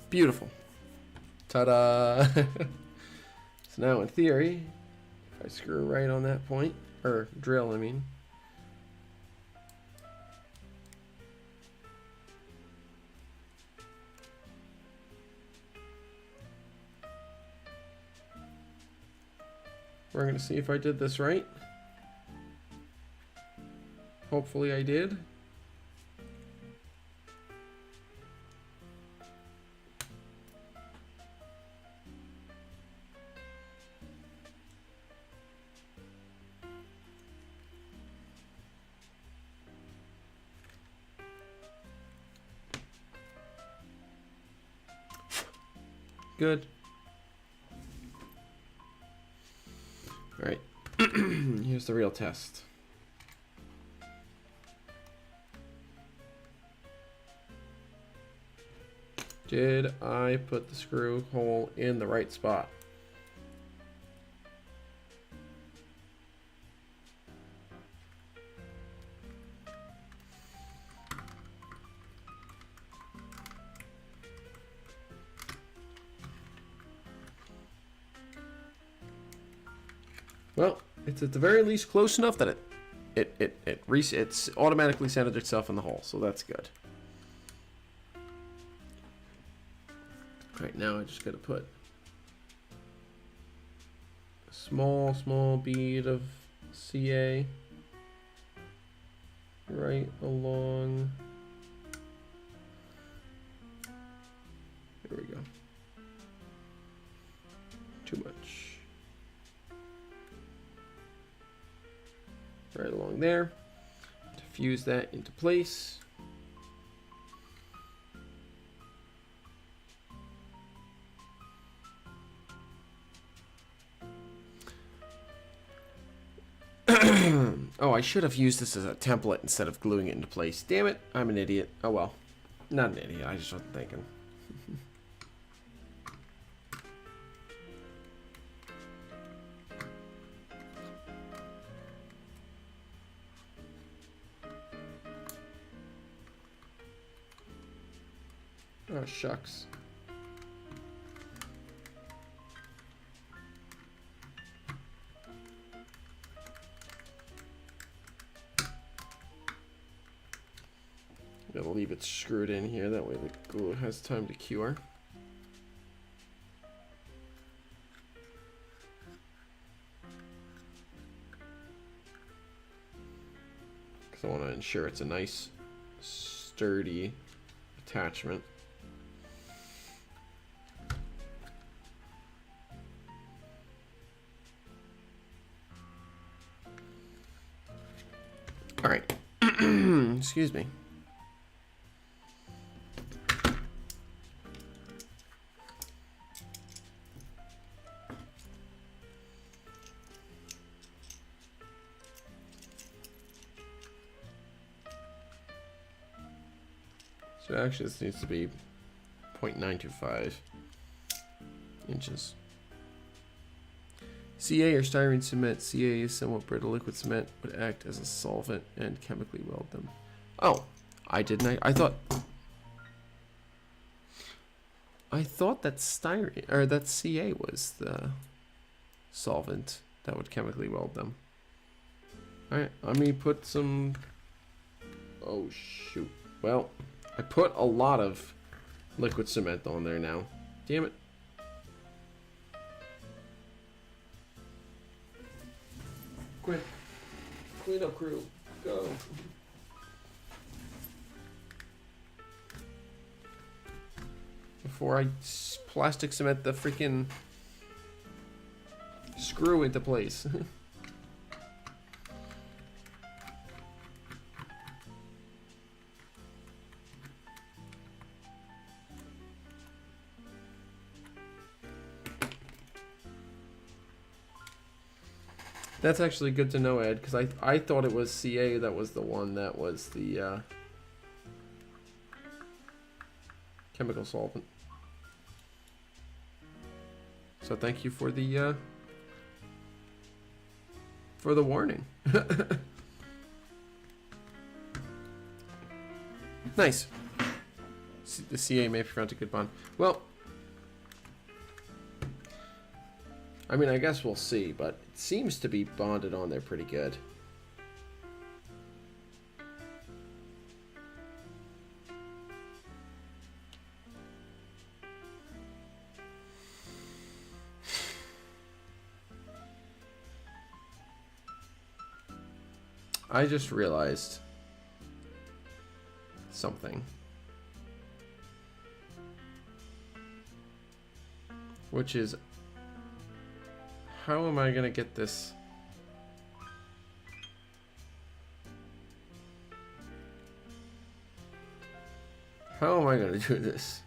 Speaker 1: Beautiful. Ta-da! So now in theory, if I screw right on that point, or drill, I mean. We're going to see if I did this right. Hopefully I did. Good. Alright. Here's the real test. Did I put the screw hole in the right spot? Well, it's at the very least close enough that it's automatically centered itself in the hole, so that's good. Right now I just gotta put a small bead of CA right along. There we go. Too much. right along there to fuse that into place. Oh, I should have used this as a template instead of gluing it into place. Damn it, I'm an idiot. Oh well. Not an idiot, I just wasn't thinking. Oh, shucks. Gotta leave it screwed in here, that way the glue has time to cure. Because I want to ensure it's a nice, sturdy attachment. Alright. Excuse me. So actually this needs to be 0.925 inches. CA or styrene cement. CA is somewhat brittle. Liquid cement would act as a solvent and chemically weld them. Oh, I didn't. I thought that styrene or that CA was the solvent that would chemically weld them. All right, let me put some. Oh shoot. Well, I put a lot of liquid cement on there now. Damn it. Quick. Cleanup crew. Go. Before I plastic cement the freaking screw into place. That's actually good to know, Ed, because I thought it was CA that was the one that was the chemical solvent. So thank you for the warning. Nice. The CA may prevent a good bond. Well, I mean, I guess we'll see, but it seems to be bonded on there pretty good. I just realized something. Which is, how am I gonna get this? How am I gonna do this?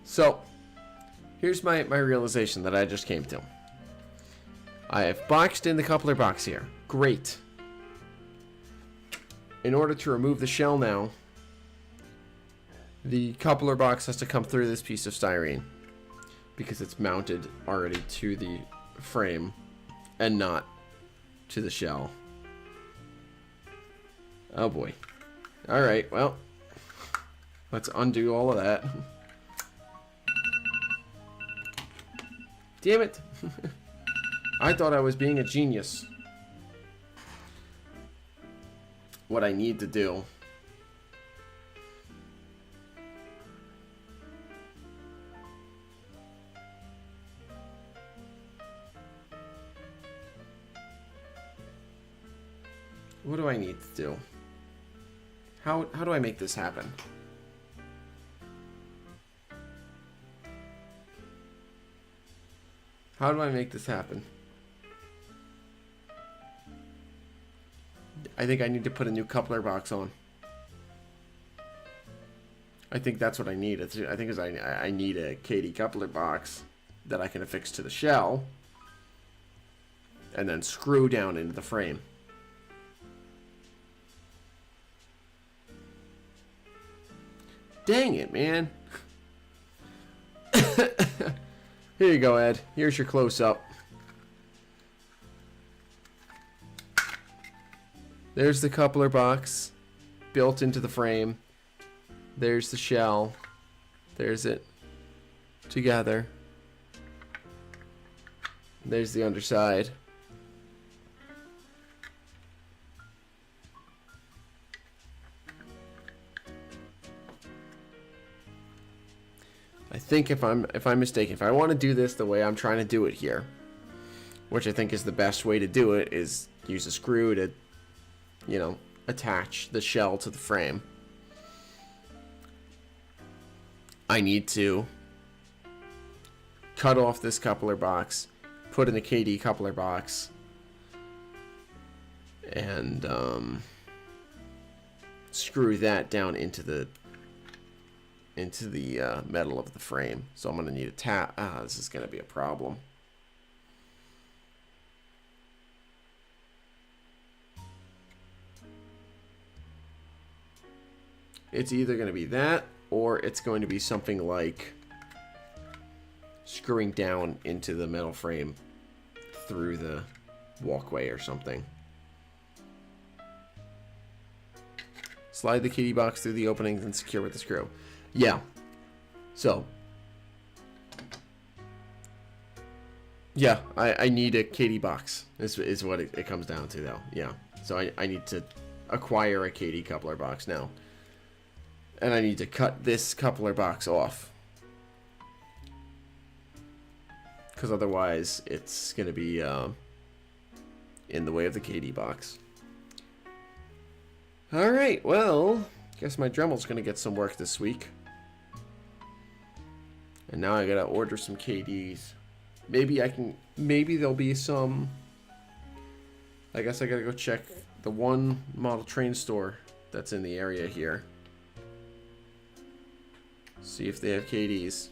Speaker 1: So, here's my realization that I just came to. I have boxed in the coupler box here. Great. In order to remove the shell now, the coupler box has to come through this piece of styrene because it's mounted already to the frame and not to the shell. Oh boy. Alright, well, let's undo all of that. Damn it! I thought I was being a genius. What I need to do what do I need to do? How do I make this happen? How do I make this happen? I think I need to put a new coupler box on. I think that's what I need. I think is I need a KD coupler box that I can affix to the shell and then screw down into the frame. Dang it, man. Here you go, Ed. Here's your close-up. There's the coupler box built into the frame. There's the shell. There's it together. There's the underside. I think if I'm mistaken, if I want to do this the way I'm trying to do it here, which I think is the best way to do it, is use a screw to, you know, attach the shell to the frame. I need to cut off this coupler box, put in a KD coupler box, and screw that down into the metal of the frame. So I'm going to need a tap. This is going to be a problem. It's either going to be that, or it's going to be something like screwing down into the metal frame through the walkway or something. Slide the KD box through the openings and secure with the screw. Yeah. So. Yeah, I need a KD box. Is what it comes down to, though. Yeah. So I need to acquire a KD coupler box now. And I need to cut this coupler box off. Because otherwise, it's going to be in the way of the KD box. Alright, well, guess my Dremel's going to get some work this week. And now I got to order some KDs. Maybe there'll be some. I guess I got to go check the one model train store that's in the area here. See if they have KDs.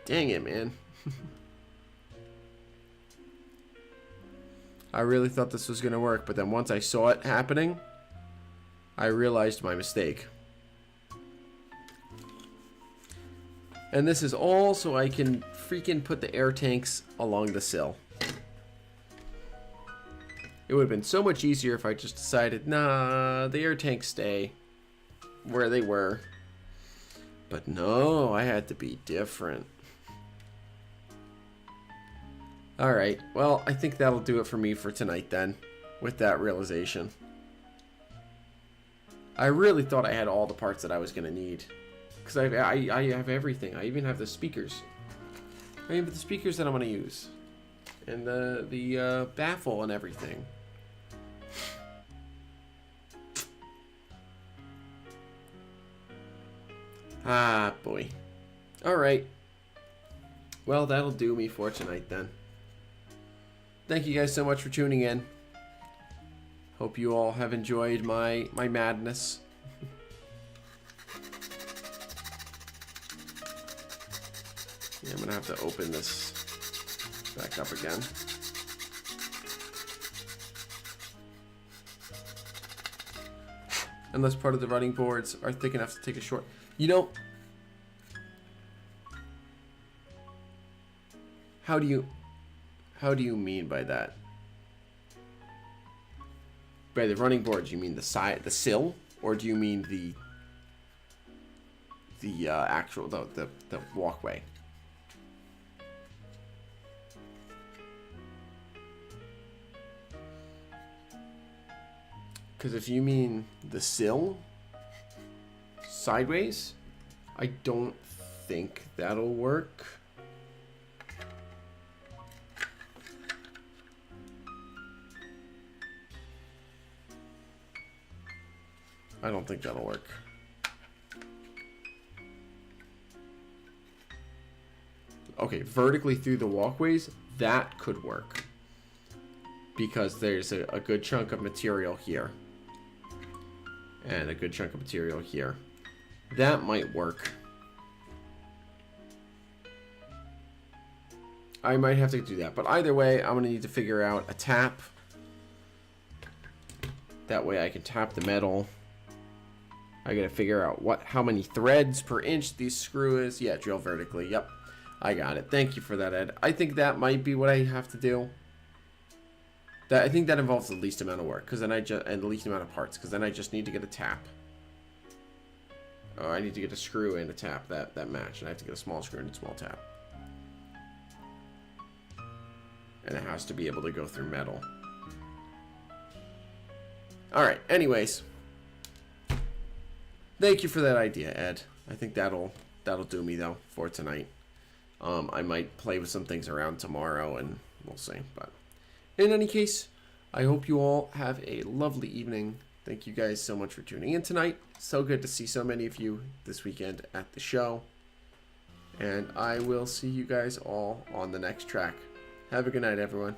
Speaker 1: Dang it, man. I really thought this was going to work, but then once I saw it happening, I realized my mistake. And this is all so I can freaking put the air tanks along the sill. It would have been so much easier if I just decided, nah, the air tanks stay where they were. But no, I had to be different. Alright, well, I think that'll do it for me for tonight then, with that realization. I really thought I had all the parts that I was going to need. Because I have everything. I even have the speakers. I even have the speakers that I'm going to use. And the baffle and everything. Ah, boy. Alright. Well, that'll do me for tonight then. Thank you guys so much for tuning in. Hope you all have enjoyed my madness. Yeah, I'm gonna have to open this back up again. Unless part of the running boards are thick enough to take a short. You know, how do you mean by that? By the running boards, you mean the side, the sill, or do you mean the actual the walkway? Because if you mean the sill sideways, I don't think that'll work. I don't think that'll work. Okay, vertically through the walkways, that could work. because there's a good chunk of material here. And a good chunk of material here. That might work. I might have to do that. But either way, I'm going to need to figure out a tap. That way I can tap the metal. I got to figure out how many threads per inch these screw is. Yeah, drill vertically. Yep. I got it. Thank you for that, Ed. I think that might be what I have to do. I think that involves the least amount of work, and the least amount of parts, because then I just need to get a tap. Oh, I need to get a screw and a tap that match, and I have to get a small screw and a small tap. And it has to be able to go through metal. Alright, anyways. Thank you for that idea, Ed. I think that'll do me, though, for tonight. I might play with some things around tomorrow, and we'll see, but... In any case, I hope you all have a lovely evening. Thank you guys so much for tuning in tonight. So good to see so many of you this weekend at the show. And I will see you guys all on the next track. Have a good night, everyone.